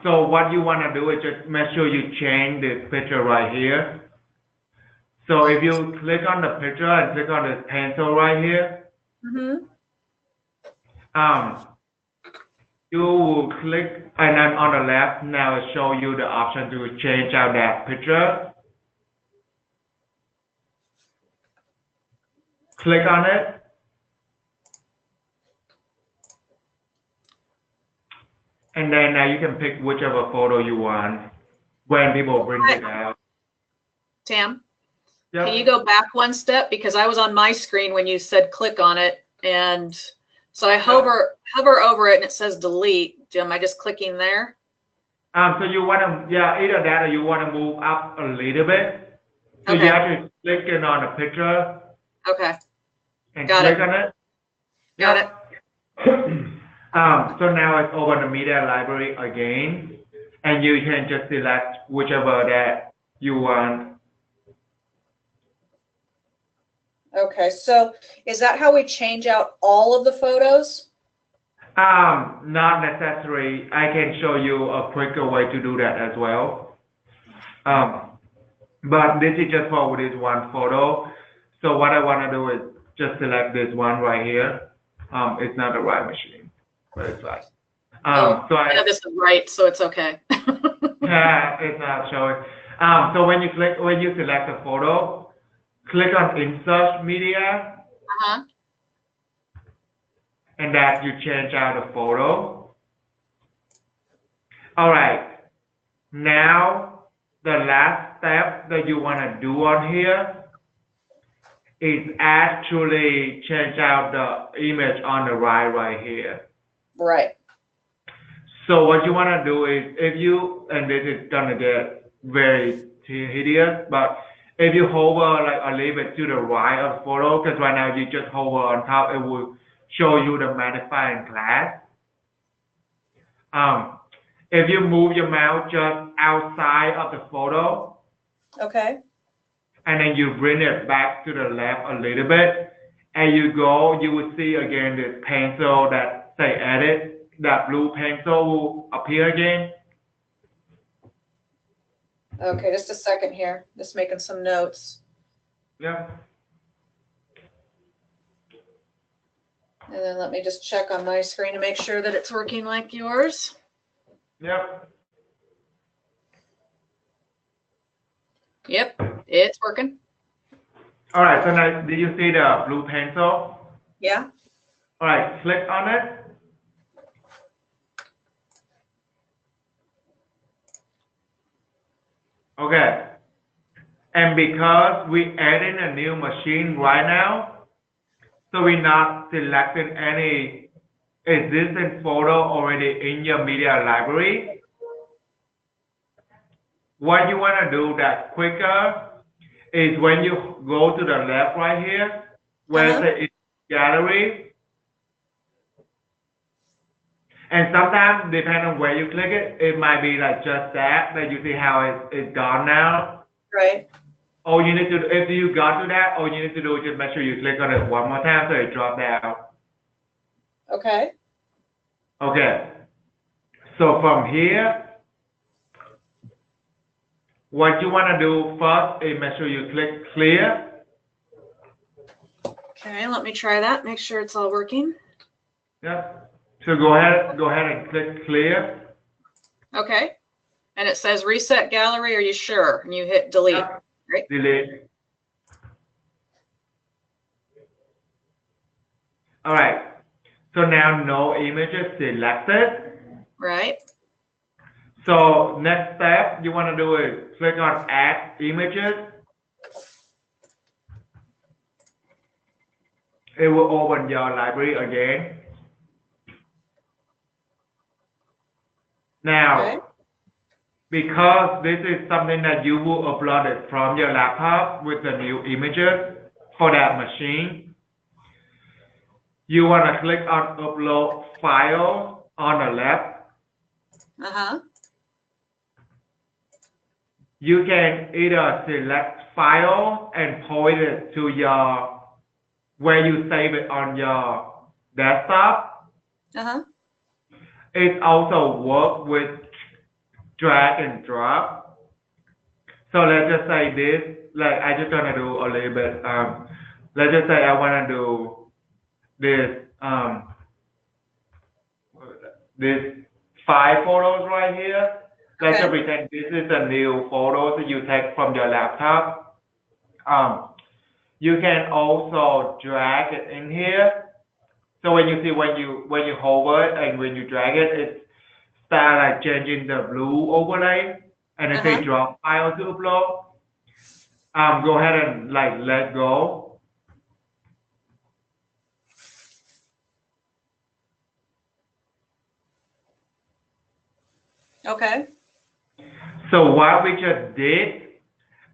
So what you want to do is just make sure you change this picture right here. So if you click on the picture and click on this pencil right here, you will click, and then on the left now it show you the option to change out that picture. Click on it. And then now you can pick whichever photo you want when people bring it out. Tam, Yep. can you go back one step? Because I was on my screen when you said click on it. And so I hover over it and it says delete. Am I just clicking there? So you want to, either that or you want to move up a little bit. So you actually click in on the picture. Okay. And Got click it. on it. Got it. So now it's open the media library again, and you can just select whichever that you want. Okay, so is that how we change out all of the photos? Not necessary. I can show you a quicker way to do that as well. But this is just for this one photo. So what I want to do is just select this one right here. It's not the right machine, but it's fine. So I know this is right, so it's okay. Yeah, it's not showing. So when you select a photo, click on Insert Media, and that you change out the photo. All right. Now the last step that you want to do on here is actually change out the image on the right here. Right. So what you want to do is, and this is gonna get very hideous, but if you hover like a little bit to the right of the photo, because right now you just hover on top, it will show you the magnifying glass. If you move your mouse just outside of the photo, Okay. and then you bring it back to the left a little bit, and you go, you will see again this pencil that say edit, that blue pencil will appear again. Okay, just a second here. Just making some notes. Yeah. And then let me just check on my screen to make sure that it's working like yours. Yep. Yep, it's working. All right, so now, do you see the blue pencil? Yeah. All right, click on it. Okay. And because we adding a new machine right now, so we're not selecting any existing photo already in your media library. What you want to do that quicker is when you go to the left right here, where it says gallery, and sometimes depending on where you click it, it might be like just that you see how it's gone now. Right. All you need to do, if you got to that, all you need to do is just make sure you click on it one more time so it drops down. Okay. Okay. So from here, what you want to do first is make sure you click clear. Okay, let me try that. Make sure it's all working. Yep. So go ahead and click clear. Okay. And it says reset gallery. Are you sure? And you hit delete. Yep. Right. Delete. All right. So now no images selected. Right. So next step you want to do is click on add images. It will open your library again. Now, Okay. because this is something that you will upload it from your laptop with the new images for that machine, you want to click on upload file on the left. Uh-huh. You can either select file and point it to your, where you save it on your desktop. Uh-huh. It also works with drag and drop. So let's just say this, like I just gonna do a little bit, let's just say I wanna do this, this 5 photos right here. Let's just pretend this is a new photo that you take from your laptop. You can also drag it in here. So when you see when you hover it and when you drag it, it starts like changing the blue overlay, and it say drop file to upload. Go ahead and like let go. Okay. So what we just did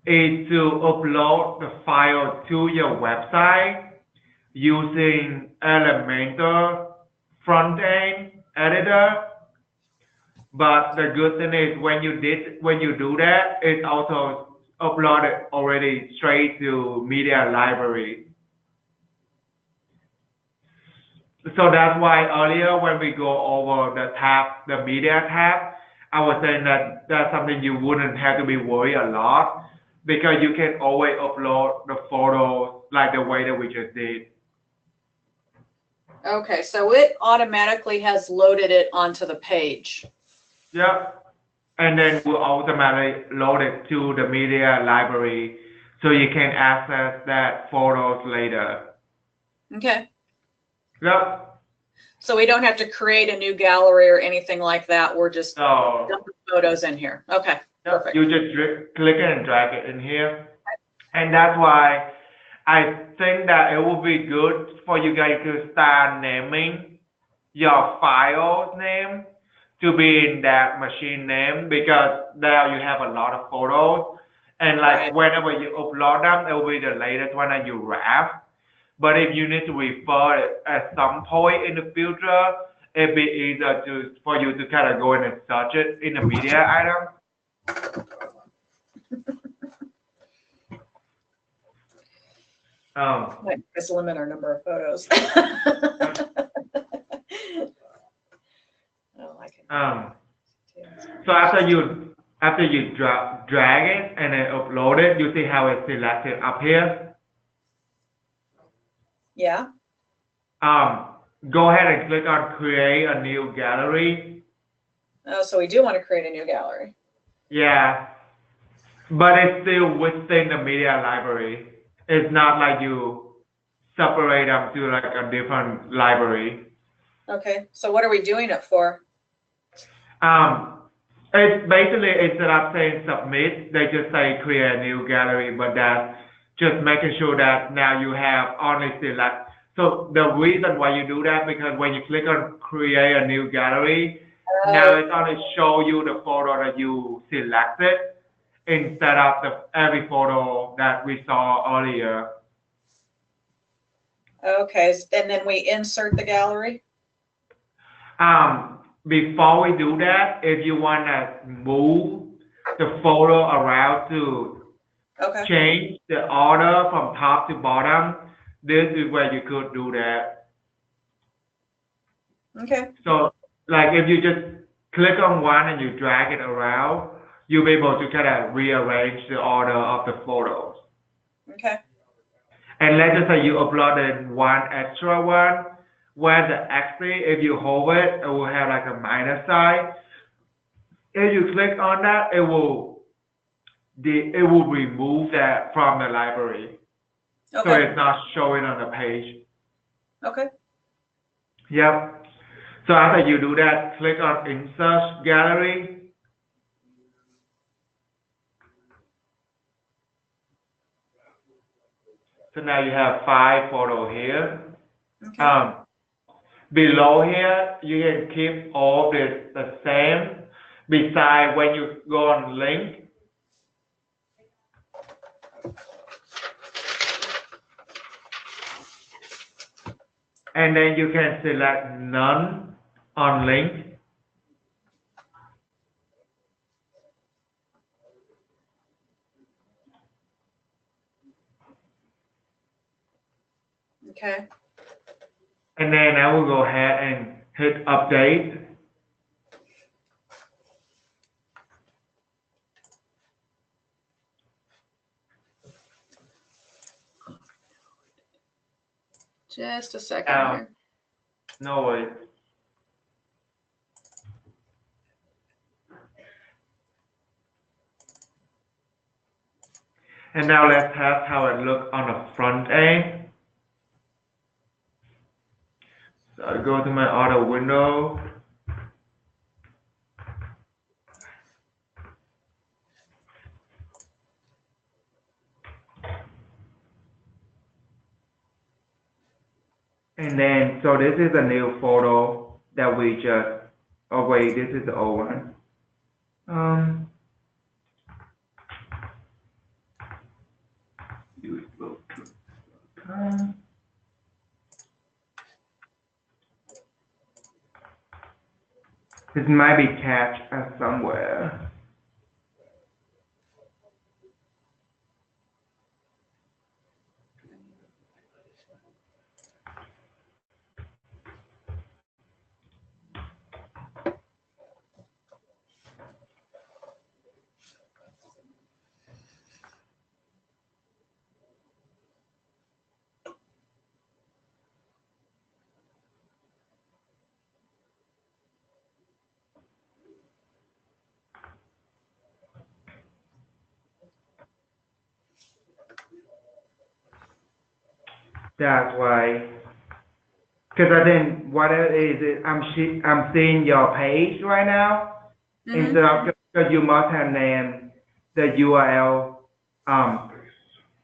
is to upload the file to your website using Elementor front-end editor. But the good thing is when you do that, it's also uploaded already straight to media library. So that's why earlier when we go over the media tab, I was saying that that's something you wouldn't have to be worried a lot because you can always upload the photos like the way that we just did. Okay, so it automatically has loaded it onto the page. Yep. And then we'll automatically load it to the media library so you can access that photos later. Okay. Yep. So we don't have to create a new gallery or anything like that. We're just dumping photos in here. Okay. Yep. Perfect. You just click it and drag it in here. And that's why I think that it would be good for you guys to start naming your file's name to be in that machine name because now you have a lot of photos And like Right. whenever you upload them, it will be the latest one that you have. But if you need to refer it at some point in the future, it'd be easier for you to kind of go in and search it in the media item. Might just limit our number of photos. Oh, I can. So after you drag it and then upload it, you see how it's selected up here. Yeah. Go ahead and click on create a new gallery. Oh, so we do want to create a new gallery. Yeah, but it's still within the media library. It's not like you separate them to like a different library. Okay. So what are we doing it for? It's basically instead of saying submit, they just say create a new gallery, but that's just making sure that now you have only select. So the reason why you do that, because when you click on create a new gallery, now it's only show you the photo that you selected instead of every photo that we saw earlier. Okay. And then we insert the gallery. Before we do that, if you want to move the photo around to change the order from top to bottom, this is where you could do that. Okay. So, like if you just click on one and you drag it around, you'll be able to kind of rearrange the order of the photos. Okay. And let's just say you uploaded one extra one, where the axis, if you hold it, it will have like a minus sign. If you click on that, it will remove that from the library. Okay. So it's not showing on the page. Okay. Yep. So after you do that, click on Insert Gallery. So now you have 5 photos here. Okay. Below here, you can keep all the same. Besides, when you go on link, and then you can select none on link. Okay. And then I will go ahead and hit update. Just a second here. No worries. And now let's have how it looks on the front end. So I go to my other window. And then, so this is a new photo that we just, oh wait, this is the old one. This might be catched somewhere. That's why. Because I think what it is I'm seeing your page right now. Instead of, because you must have named the URL.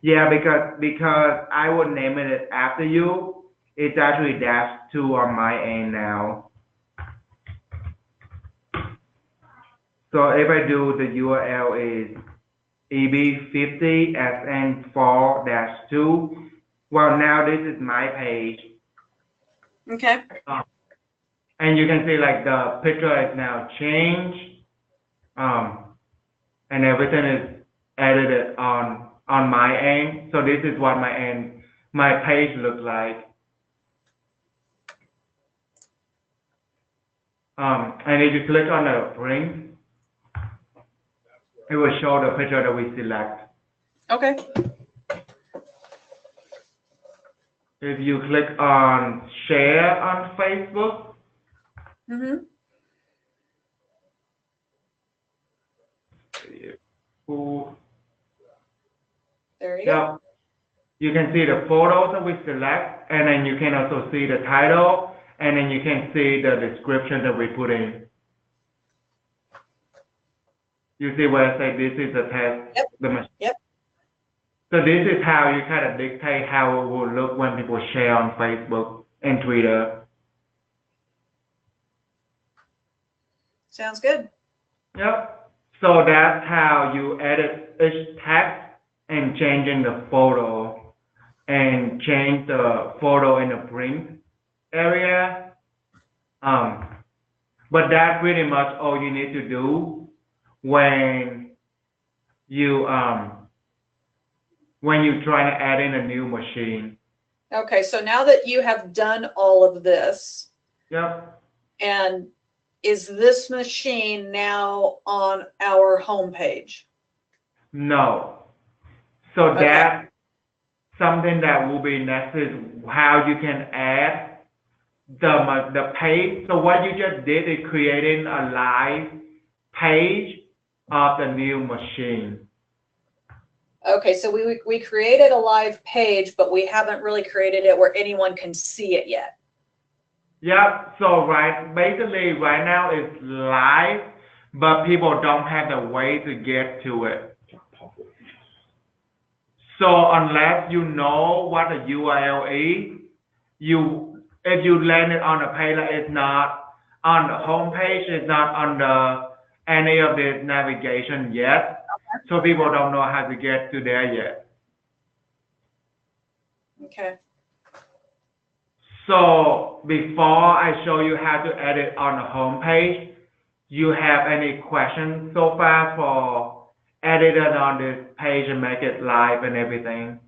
Yeah, because I would name it after you. It's actually -2 on my end now. So if I do the URL is EB50 SN4-2. Well, now this is my page. Okay. And you can see like the picture is now changed. And everything is edited on my end. So this is what my page looks like. And if you click on the print, it will show the picture that we select. Okay. If you click on share on Facebook, Mm-hmm. There you go. You can see the photos that we select, and then you can also see the title, and then you can see the description that we put in. You see where I say this is a test? Yep. Yep. So this is how you kind of dictate how it will look when people share on Facebook and Twitter. Sounds good. Yep. So that's how you edit each text and changing the photo and change the photo in the print area. But that's pretty much all you need to do when you try to add in a new machine. Okay, so now that you have done all of this, Yep. and is this machine now on our homepage? No. So Okay. that's something that will be next is how you can add the page. So what you just did is creating a live page of the new machine. Okay, so we created a live page, but we haven't really created it where anyone can see it yet. Yep. So basically right now it's live, but people don't have the way to get to it. So unless you know what the URL is, if you land it on a page that is not on the home page, it's not under any of the navigation yet. Okay. So people don't know how to get to there yet. Okay. So before I show you how to edit on the home page, you have any questions so far for editing on this page and make it live and everything?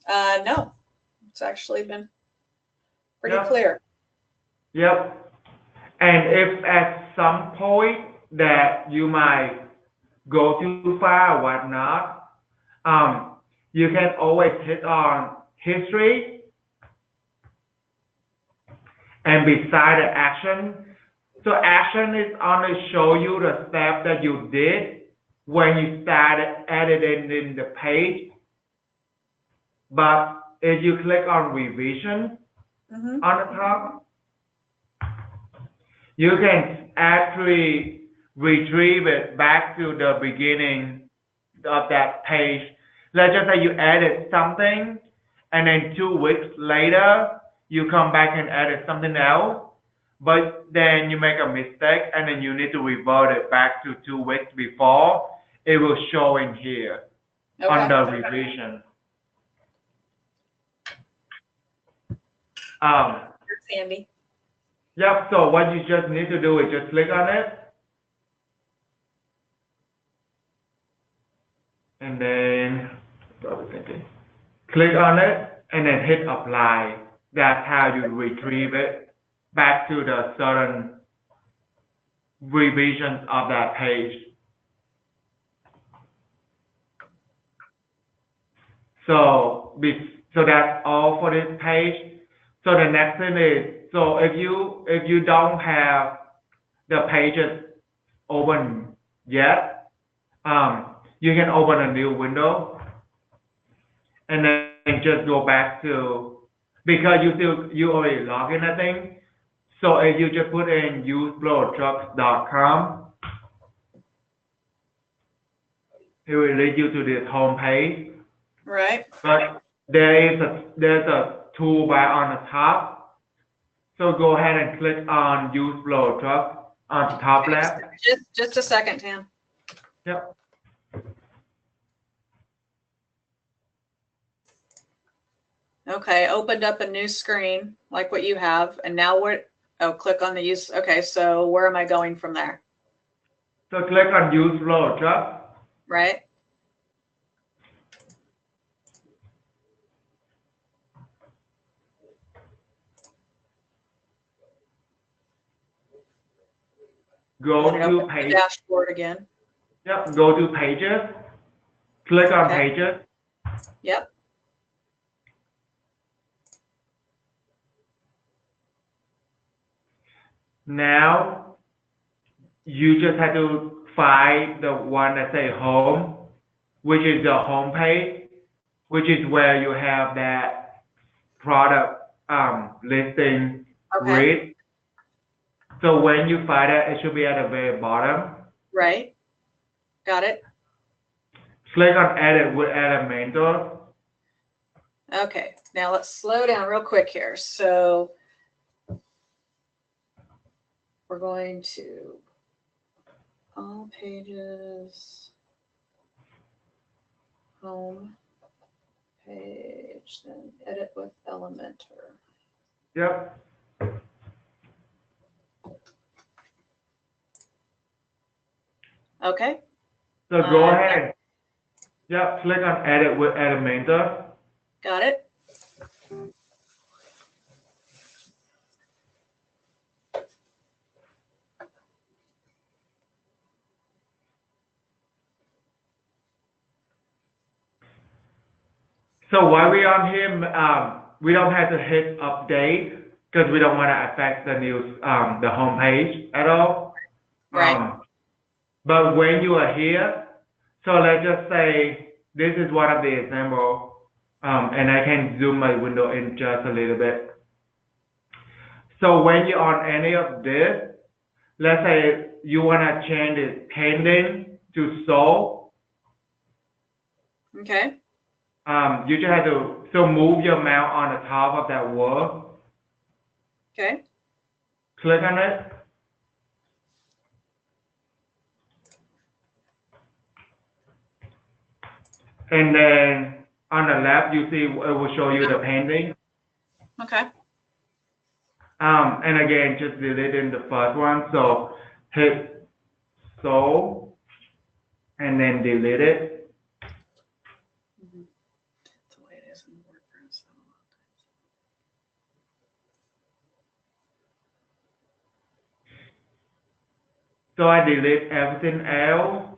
No, it's actually been pretty Yep. clear. Yep. And if at some point that you might go too far or whatnot, you can always hit on history and beside the action. So action is only show you the step that you did when you started editing in the page. But if you click on revision Mm-hmm. on the top, you can actually retrieve it back to the beginning of that page. Let's just say you edit something and then 2 weeks later you come back and edit something else, but then you make a mistake and then you need to revert it back to 2 weeks before. It will show in here under revision. Sandy. Yep, so what you just need to do is just click on it. And then click on it and then hit apply. That's how you retrieve it back to the certain revisions of that page. So that's all for this page. So the next thing is, so if you don't have the pages open yet, you can open a new window and then just go back to, because you already log in, I think. So if you just put in useflowtrucks.com, it will lead you to this home page. Right. But there's a toolbar on the top. So go ahead and click on Use Flow Truck on the top left. Just a second, Tam. Yep. Okay, opened up a new screen like what you have. And now what? Oh, click on the use. Okay, so where am I going from there? So click on use flow chart. Right? Go And it to opens the page. dashboard again. Yep. Go to pages. Click on Okay. pages. Yep. Now you just have to find the one that say home, which is the home page, which is where you have that product listing Okay. read. So when you find it, it should be at the very bottom. Right. Got it. Click on edit with Elementor. Okay. Now let's slow down real quick here. So we're going to all pages, home page, then edit with Elementor. Yep. Okay. So go ahead. Yep. Click on edit with Elementor. Got it. So while we're on here, we don't have to hit update because we don't want to affect the news, the home page at all. Right. But when you are here, so let's just say this is one of the examples, and I can zoom my window in just a little bit. So when you're on any of this, let's say you want to change it pending to sold. Okay. You just have to move your mouse on the top of that word. Okay. Click on it. And then on the left, you see it will show you the pending. Okay. And again, just deleting the first one. So hit sold and then delete it. That's the way it is in WordPress. So I delete everything else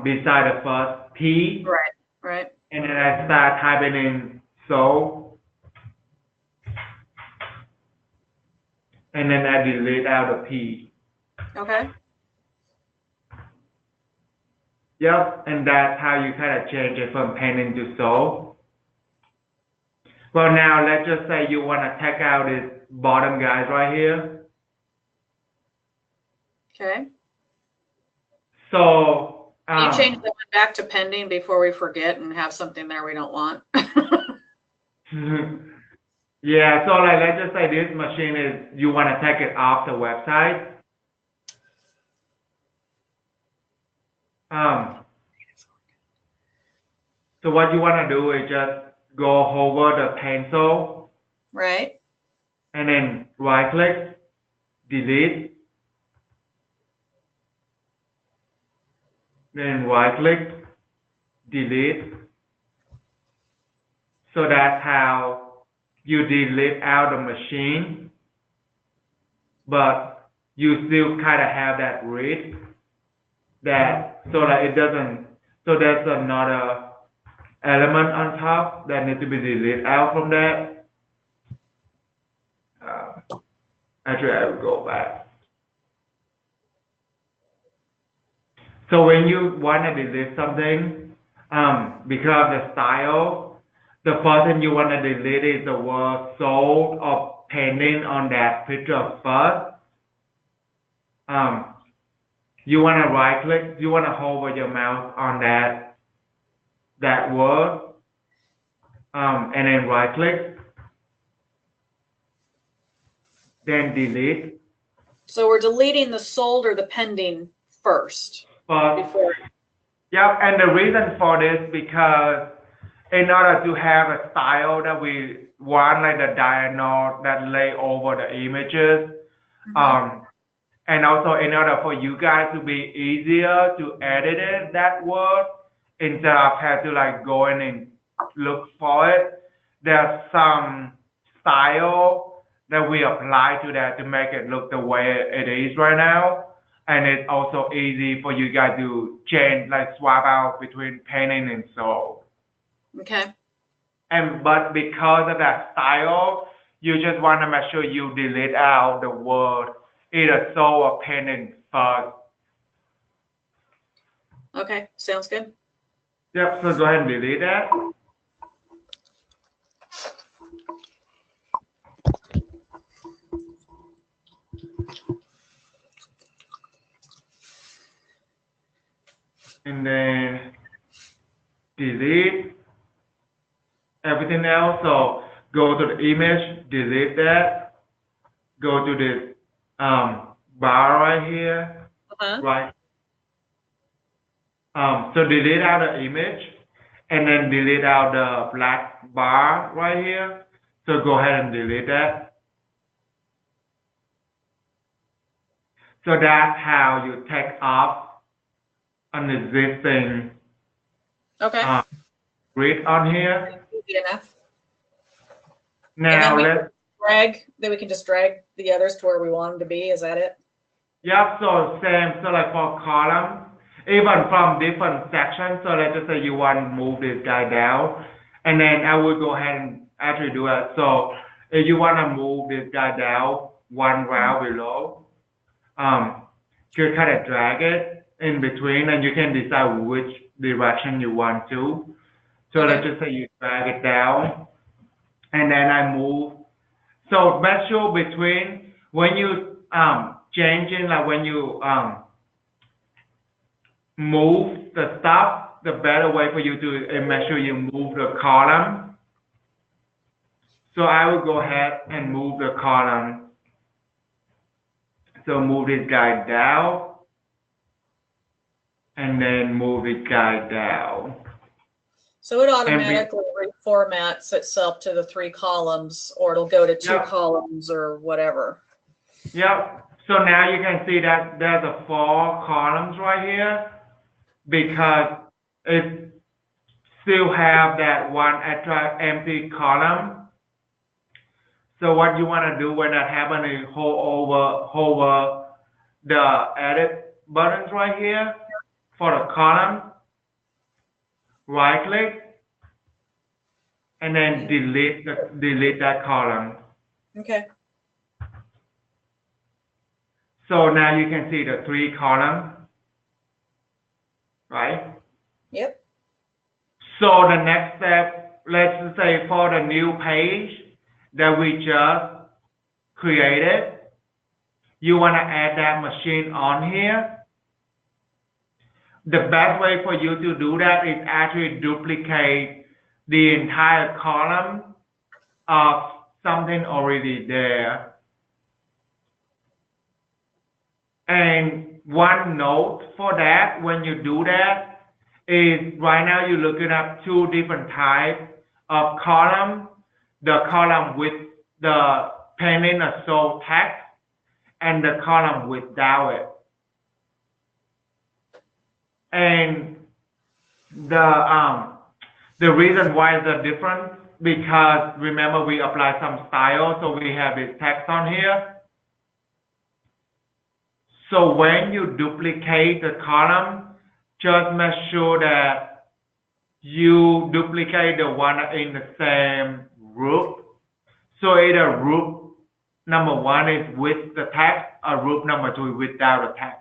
beside the first P. Right. Right. And then I start typing in sold. And then I delete out the P. Okay. Yep, and that's how you kind of change it from pending to sold. Well, now let's just say you want to take out this bottom guys right here. Okay. So Can you change that one back to pending before we forget and have something there we don't want? yeah, so like let's just say this machine is you want to take it off the website. So what you want to do is just go over the pencil. Right. And then right click, delete. Then right click, delete. So that's how you delete out the machine, but you still kind of have that read that so that it doesn't, so there's another element on top that needs to be deleted out from that. Actually, I will go back. So when you want to delete something, because of the style, the first thing you want to delete is the word sold or pending on that picture first. You want to right click, you want to hover your mouse on that word, and then right click, then delete. So we're deleting the sold or the pending first. Before. Yep, and the reason for this because in order to have a style that we one like the diagonal that lay over the images. And also in order for you guys to be easier to edit it, that word, instead of have to like go in and look for it, there's some style that we apply to that to make it look the way it is right now. And it's also easy for you guys to change, like swap out between painting and soul. Okay. But because of that style, you just want to make sure you delete out the word either soul or painting first. Okay, sounds good. Yep, so go ahead and delete that. And then delete everything else. So go to the image, delete that. Go to the bar right here, right? So delete out the image, and then delete out the black bar right here. So go ahead and delete that. So that's how you take off an existing grid on here. Easy enough. Now then we can just drag the others to where we want them to be. Is that it? Yep, so same, so like for column, even from different sections, so let's just say you want to move this guy down, and then I will go ahead and actually do it. So if you want to move this guy down one row below, just kind of drag it in between, and you can decide which direction you want to. So let's just say you drag it down, and then I move. So make sure between when you changing, like when you move the stuff, the better way for you to make sure you move the column. So I will go ahead and move the column. So move this guy down, and then move this guy down. So it automatically reformats itself to the 3 columns, or it'll go to 2 columns or whatever. Yep. So now you can see that there's a 4 columns right here because it still have that one extra empty column. So what you want to do when that happens is hover the edit buttons right here for the column, right click, and then delete that column. Okay. So now you can see the 3 columns, right? Yep. So the next step, let's say for the new page that we just created, you want to add that machine on here. The best way for you to do that is actually duplicate the entire column of something already there. And one note for that, when you do that, is right now you're looking at 2 different types of column. The column with the painting a soul text and the column without it. And the reason why the difference, because remember we apply some style, so we have this text on here. So when you duplicate the column, just make sure that you duplicate the one in the same group. So either group number 1 is with the text, or group number 2 is without the text.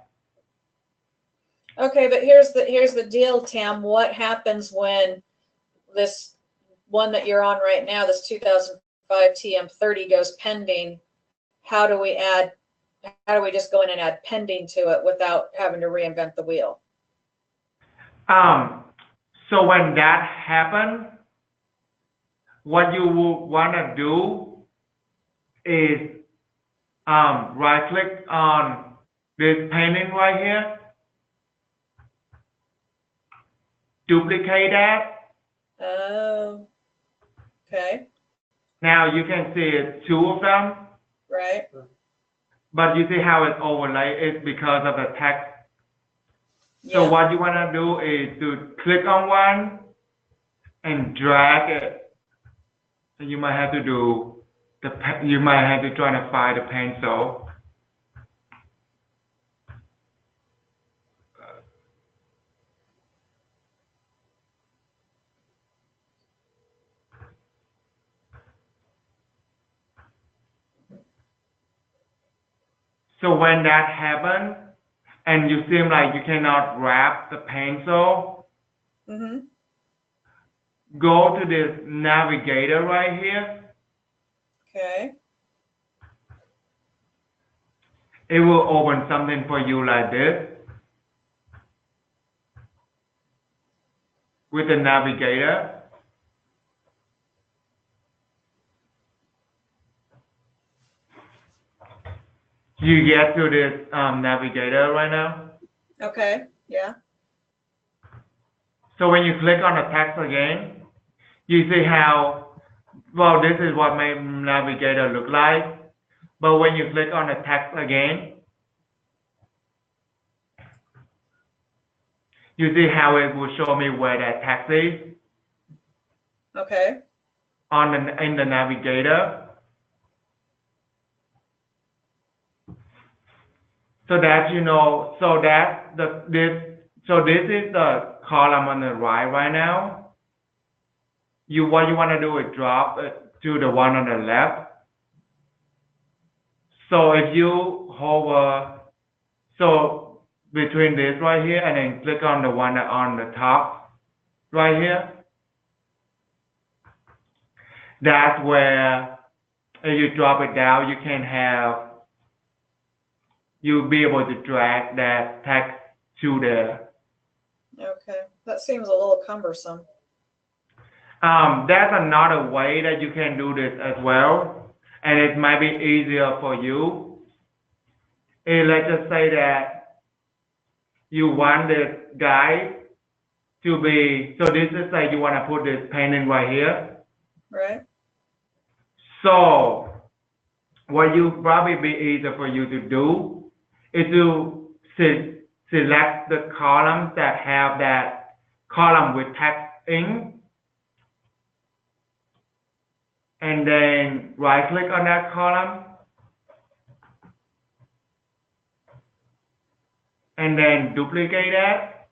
Okay, but here's the deal, Tam. What happens when this one that you're on right now, this 2005 TM30 goes pending? How do we just go in and add pending to it without having to reinvent the wheel? So when that happens, what you will want to do is right click on this painting right here, duplicate that. Oh, okay. Now you can see it's two of them, right? but you see how it's overlaid. It's because of the text. So Yeah. what you want to do is to click on one and drag it. So you might have to do you might have to try to find the pencil. So when that happens, and you seem like you cannot grab the pencil, Mm-hmm. go to this navigator right here. Okay. It will open something for you like this with the navigator. You get to this navigator right now. Okay. Yeah. So when you click on the text again, you see how, well, this is what my navigator look like. But when you click on the text again, you see how it will show me where that text is Okay. in the navigator. So that you know, so that this is the column on the right now. What you want to do is drop it to the one on the left. So if you hover, so between this right here and then click on the one on the top right here, that's where if you drop it down, you'll be able to drag that text to there. Okay. That seems a little cumbersome. That's another way that you can do this as well, and it might be easier for you. Let's just say that you want this guy to be, so this is like you want to put this painting right here. Right. So what you probably be easier for you to do is to select the columns that have that column with text in, and then right click on that column, and then duplicate that.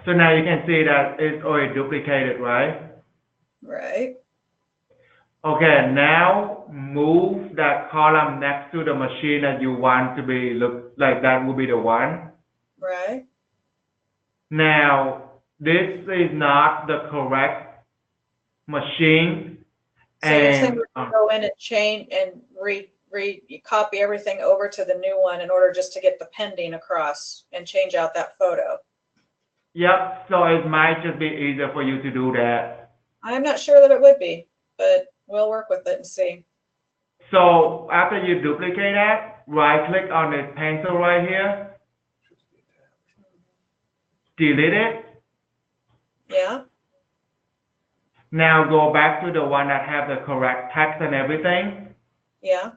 So now you can see that it's already duplicated, right? Right. Okay, now move that column next to the machine that you want to be look like that will be the one. Right. Now, this is not the correct machine, So you're saying and we can go in and change and copy everything over to the new one in order just to get the pending across and change out that photo. yep, so it might just be easier for you to do that. I'm not sure that it would be, but we'll work with it and see. So after you duplicate that, right click on this pencil right here, delete it. Yeah. Now go back to the one that have the correct text and everything, Yeah.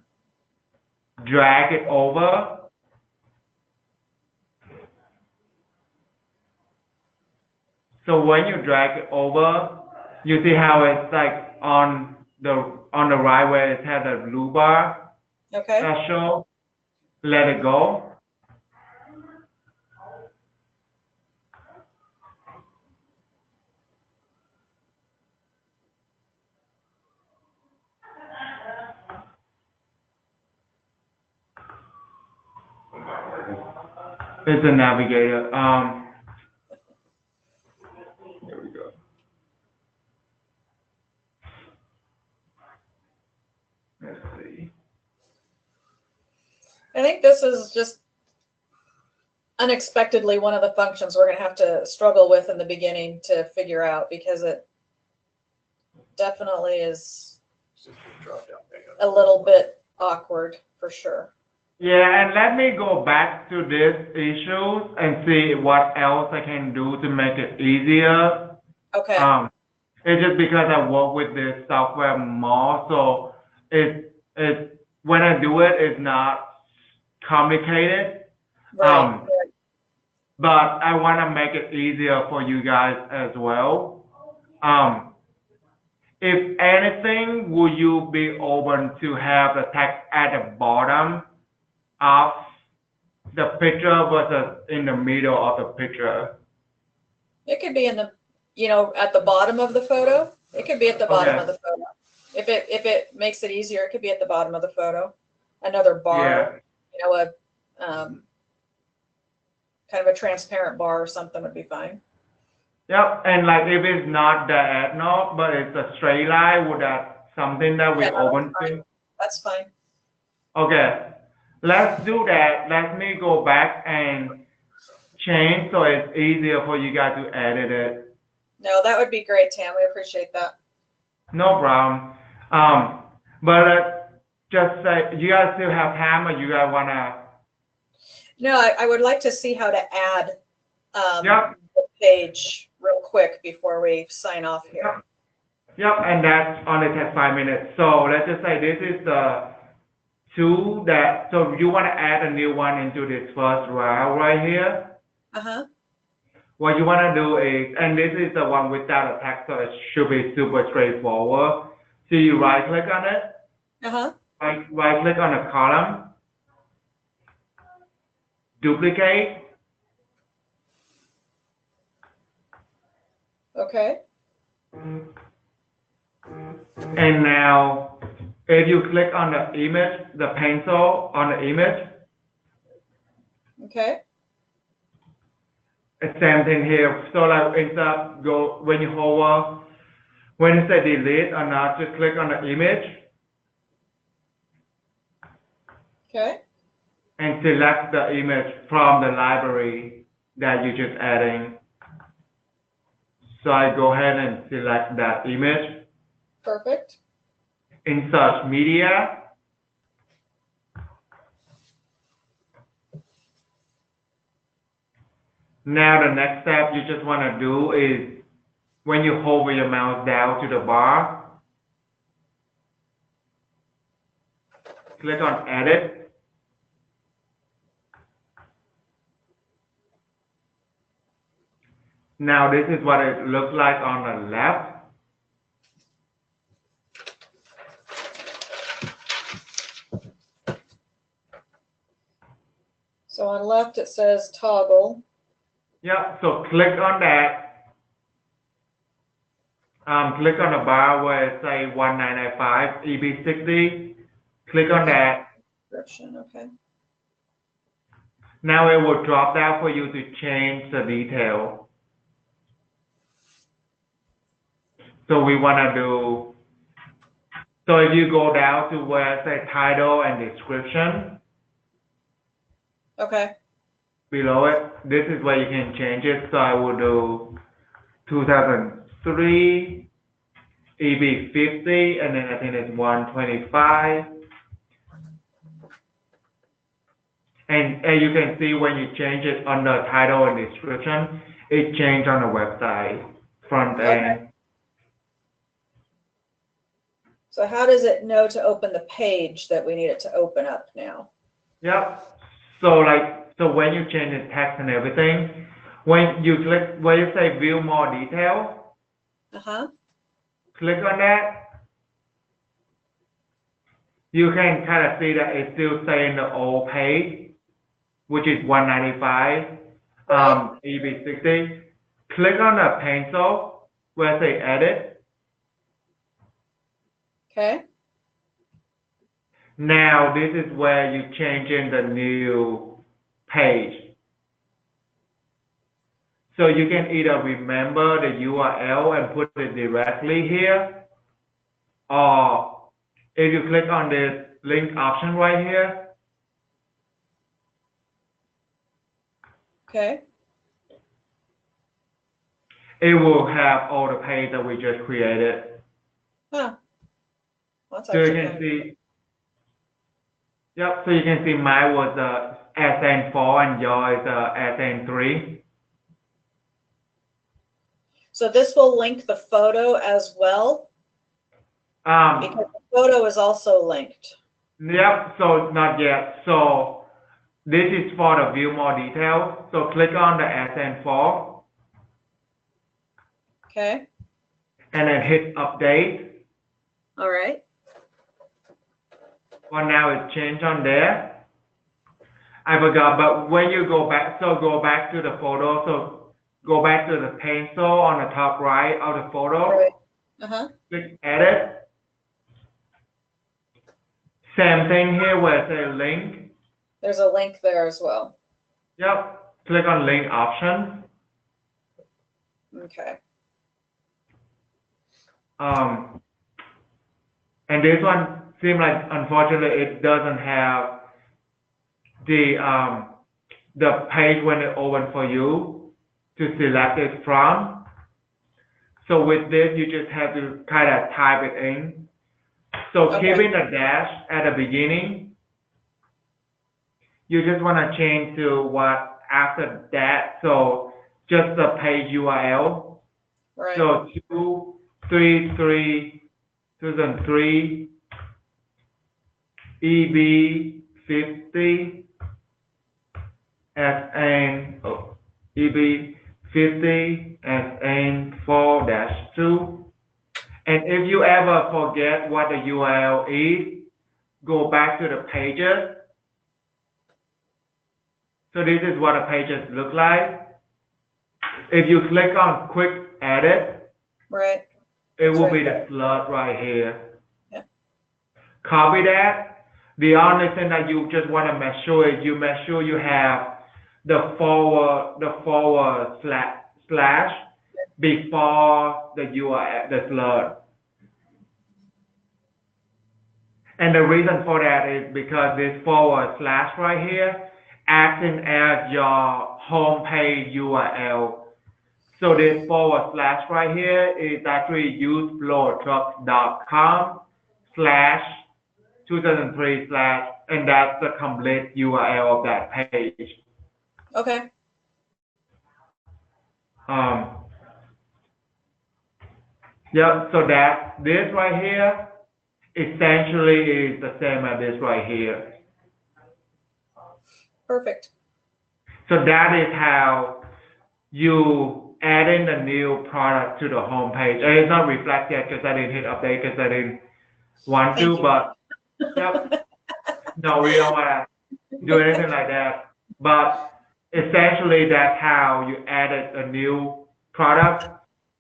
drag it over. So when you drag it over, you see how it's like on the right where it has a blue bar Okay. that show. Let it go. It's a navigator. There we go. Let's see. I think this is just unexpectedly one of the functions we're going to have to struggle with in the beginning to figure out, because it definitely is a little bit awkward for sure. Yeah, and let me go back to this issues and see what else I can do to make it easier. Okay, Um, it's just because I work with this software more, so it when I do it, it's not complicated. right, Um, but I want to make it easier for you guys as well. Um, if anything, would you be open to have the text at the bottom of the picture versus in the middle of the picture? it could be in the, at the bottom of the photo. It could be at the bottom of Okay. the photo. If it makes it easier, it could be at the bottom of the photo. Another Yeah. bar, a kind of a transparent bar or something would be fine. Yep. And like if it's not diagonal, but it's a straight line, would that something that we Yeah, no, open that's fine. to? That's fine. Okay. Let's do that. Let me go back and change so it's easier for you guys to edit it. No, that would be great, Tam. We appreciate that. No problem. But just say you guys still have time, or you guys wanna? No, I would like to see how to add Yep. the page real quick before we sign off here. Yep. And that only takes 5 minutes. So let's just say this is the two that. So you want to add a new one into this first row right here. Uh-huh. What you want to do is, and this is the one without a text, so it should be super straightforward. So you right click on it, Uh-huh. right click on the column, duplicate, Okay. and now if you click on the image, the pencil on the image, Okay. it's same thing here. So like instead of go when you hover, when it says delete or not, just click on the image Okay. and select the image from the library that you're just adding. So I go ahead and select that image. Perfect. Insert media. Now the next step you just want to do is when you hover your mouse down to the bar, click on edit. Now this is what it looks like on the left. So on left it says toggle. Yep, so click on that. Click on the bar where it says 1995 EB60. Click on that. Description. Okay. Now it will drop down for you to change the detail. So we want to do, so if you go down to where it says title and description, Okay. below it, this is where you can change it. So I will do 2003 EB50, and then I think it's 125. And you can see when you change it on the title and description, it changed on the website front end. Okay. So how does it know to open the page that we need it to open up now? Yep. So when you change the text and everything, when you click where you say view more detail, Uh-huh. click on that. You can kind of see that it's still saying the old page, which is 195 Right. EB60. Click on the pencil where it say edit. Okay. Now this is where you change in the new page. So you can either remember the URL and put it directly here, or if you click on this link option right here, Okay. it will have all the page that we just created. Huh. Well, that's So you actually can kind of, see, Yep, so you can see mine was SN4 and yours is SN3. So this will link the photo as well, because the photo is also linked. Yep, so not yet. So this is for the view more details. So click on the SN4 Okay. and then hit update. All right. For now it's changed on there. I forgot, but when you go back, so go back to the photo, so go back to the pencil on the top right of the photo, Right. Uh-huh. click edit. Same thing here where it says link. There's a link there as well. Yep, click on link option. Okay. And this one seems like unfortunately it doesn't have the page when it open for you to select it from. So with this, you just have to kind of type it in. So Okay. keeping the dash at the beginning, you just want to change to what after that. So just the page URL. Right. So 233 2003 EB50 SN EB50 SN4-2. And if you ever forget what the URL is, go back to the pages. So this is what the pages look like. If you click on quick edit, Right. it will right be the there. slot right here. Yeah. Copy that. The only thing that you just want to make sure is you make sure you have the forward slash before the URL, the slot. And the reason for that is because this forward slash right here acting as your home page URL. So this forward slash right here is actually useflowtrucks.com/2003/ and that's the complete URL of that page. Okay. Yep, so that this right here essentially is the same as this right here. Perfect. So that is how you add in the new product to the home page. And it's not reflected because I didn't hit update because I didn't want Thank to, you. but yep. No, we don't want to do anything like that. But essentially that's how you added a new product.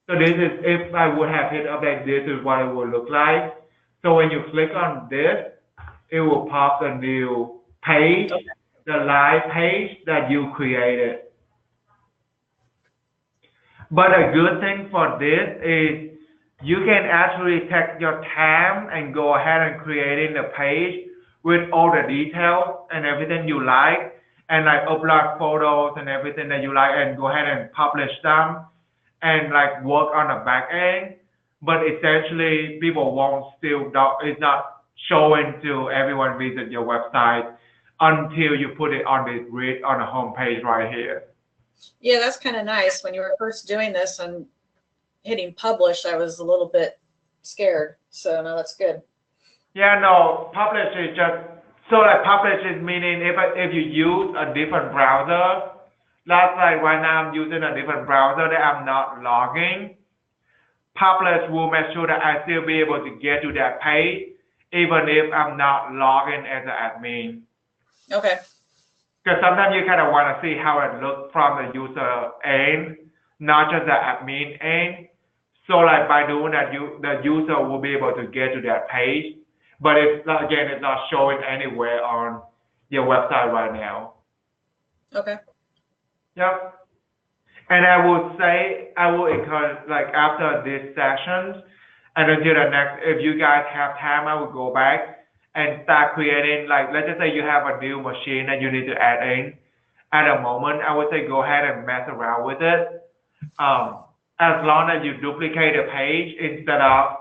So this is, if I would have hit update, this is what it would look like. So when you click on this, it will pop the new page, the live page that you created. But a good thing for this is you can actually take your time and go ahead and creating the page with all the details and everything you like, and like upload photos and everything that you like and go ahead and publish them and like work on the back end. But essentially people won't it's not showing to everyone visit your website until you put it on the grid on the home page right here. Yeah, that's kind of nice. When you were first doing this and hitting publish, I was a little bit scared. So no, that's good. Yeah, no, publish is just, so like publish is meaning if you use a different browser, that's like right now I'm using a different browser that I'm not logging. Publish will make sure that I still be able to get to that page, even if I'm not logging as an admin. Okay. Because sometimes you kind of want to see how it looks from the user end, not just the admin end. So like by doing that, the user will be able to get to that page. But it's not, again, it's not showing anywhere on your website right now. Okay. Yep. And I would say, I will encourage, like after these sessions, and until the next, if you guys have time, I will go back and start creating, like, let's just say you have a new machine that you need to add in. At a moment, I would say go ahead and mess around with it. As long as you duplicate a page instead of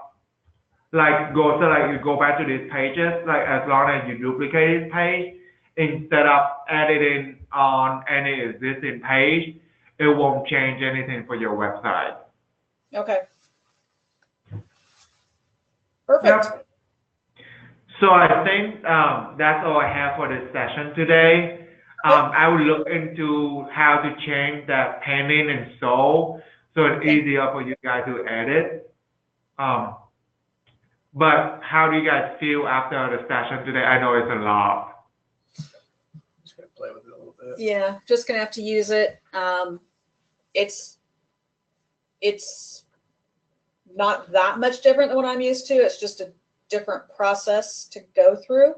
like you go back to these pages, like as long as you duplicate this page, instead of editing on any existing page, it won't change anything for your website. Okay. Perfect. Yep. So I think that's all I have for this session today. I will look into how to change that pending and sold so it's easier for you guys to edit. But how do you guys feel after the session today? I know it's a lot. Just gonna play with it a little bit. Yeah, just gonna have to use it. It's not that much different than what I'm used to. It's just a different process to go through.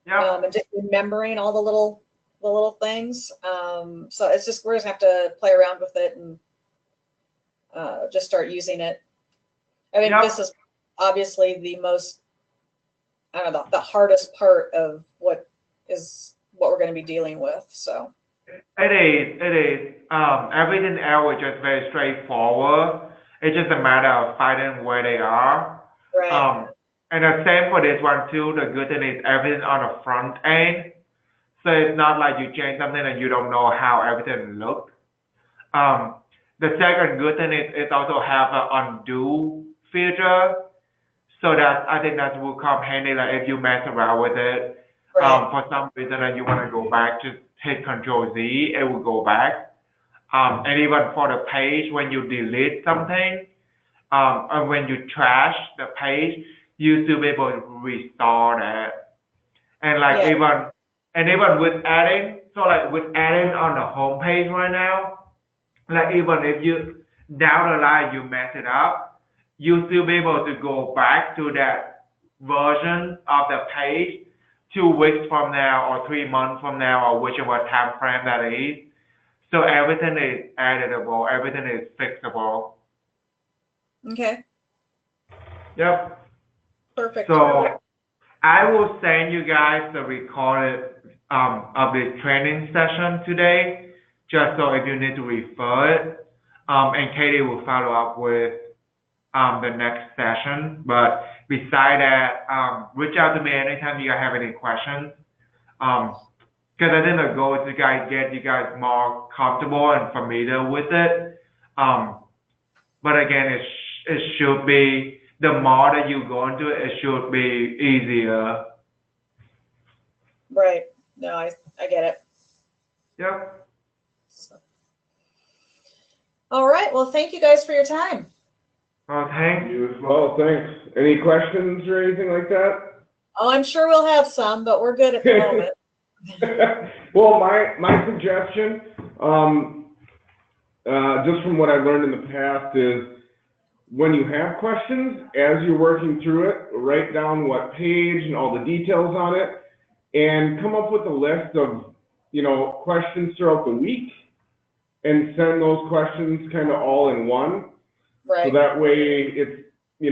Yeah. And just remembering all the little things. So it's just, we're just gonna have to play around with it and just start using it. I mean, this is obviously the most, I don't know, the hardest part of what we're going to be dealing with. So it is. Everything else is just very straightforward. It's just a matter of finding where they are. right. And the same for this one too. The good thing is everything on the front end. So it's not like you change something and you don't know how everything looks. The second good thing is it also have an undo feature. So that I think that will come handy, like if you mess around with it, Right. for some reason and you want to go back, just hit Control Z, it will go back. And even for the page, when you delete something, and when you trash the page, you still be able to restore that. And like Yeah. even with adding, so like with adding on the home page right now, like even if you down the line you mess it up, you still be able to go back to that version of the page 2 weeks from now or 3 months from now or whichever time frame that is. So everything is editable, everything is fixable. Okay. Yep. Perfect. So I will send you guys the recorded of the training session today, just so if you need to refer it, and Katie will follow up with the next session. But beside that, reach out to me anytime you guys have any questions. Because I think the goal is to get you guys more comfortable and familiar with it. But again, it should be, the more that you go into it, it should be easier. Right. No, I get it. Yep. So. All right. Well, thank you guys for your time. Well, thank you. You as well, thanks. Any questions or anything like that? Oh, I'm sure we'll have some, but we're good at the moment. Well, my suggestion, just from what I've learned in the past, is when you have questions, as you're working through it, write down what page and all the details on it, and come up with a list of, questions throughout the week, and send those questions kind of all in one. Right. So that way it's, we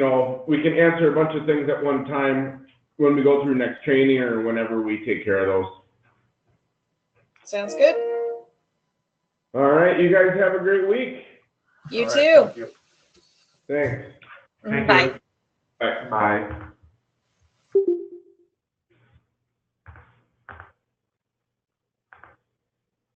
can answer a bunch of things at one time when we go through next training or whenever we take care of those. Sounds good. All right, you guys have a great week. You All right, too. thank you. Thanks. Thank Bye. you. Bye. Bye.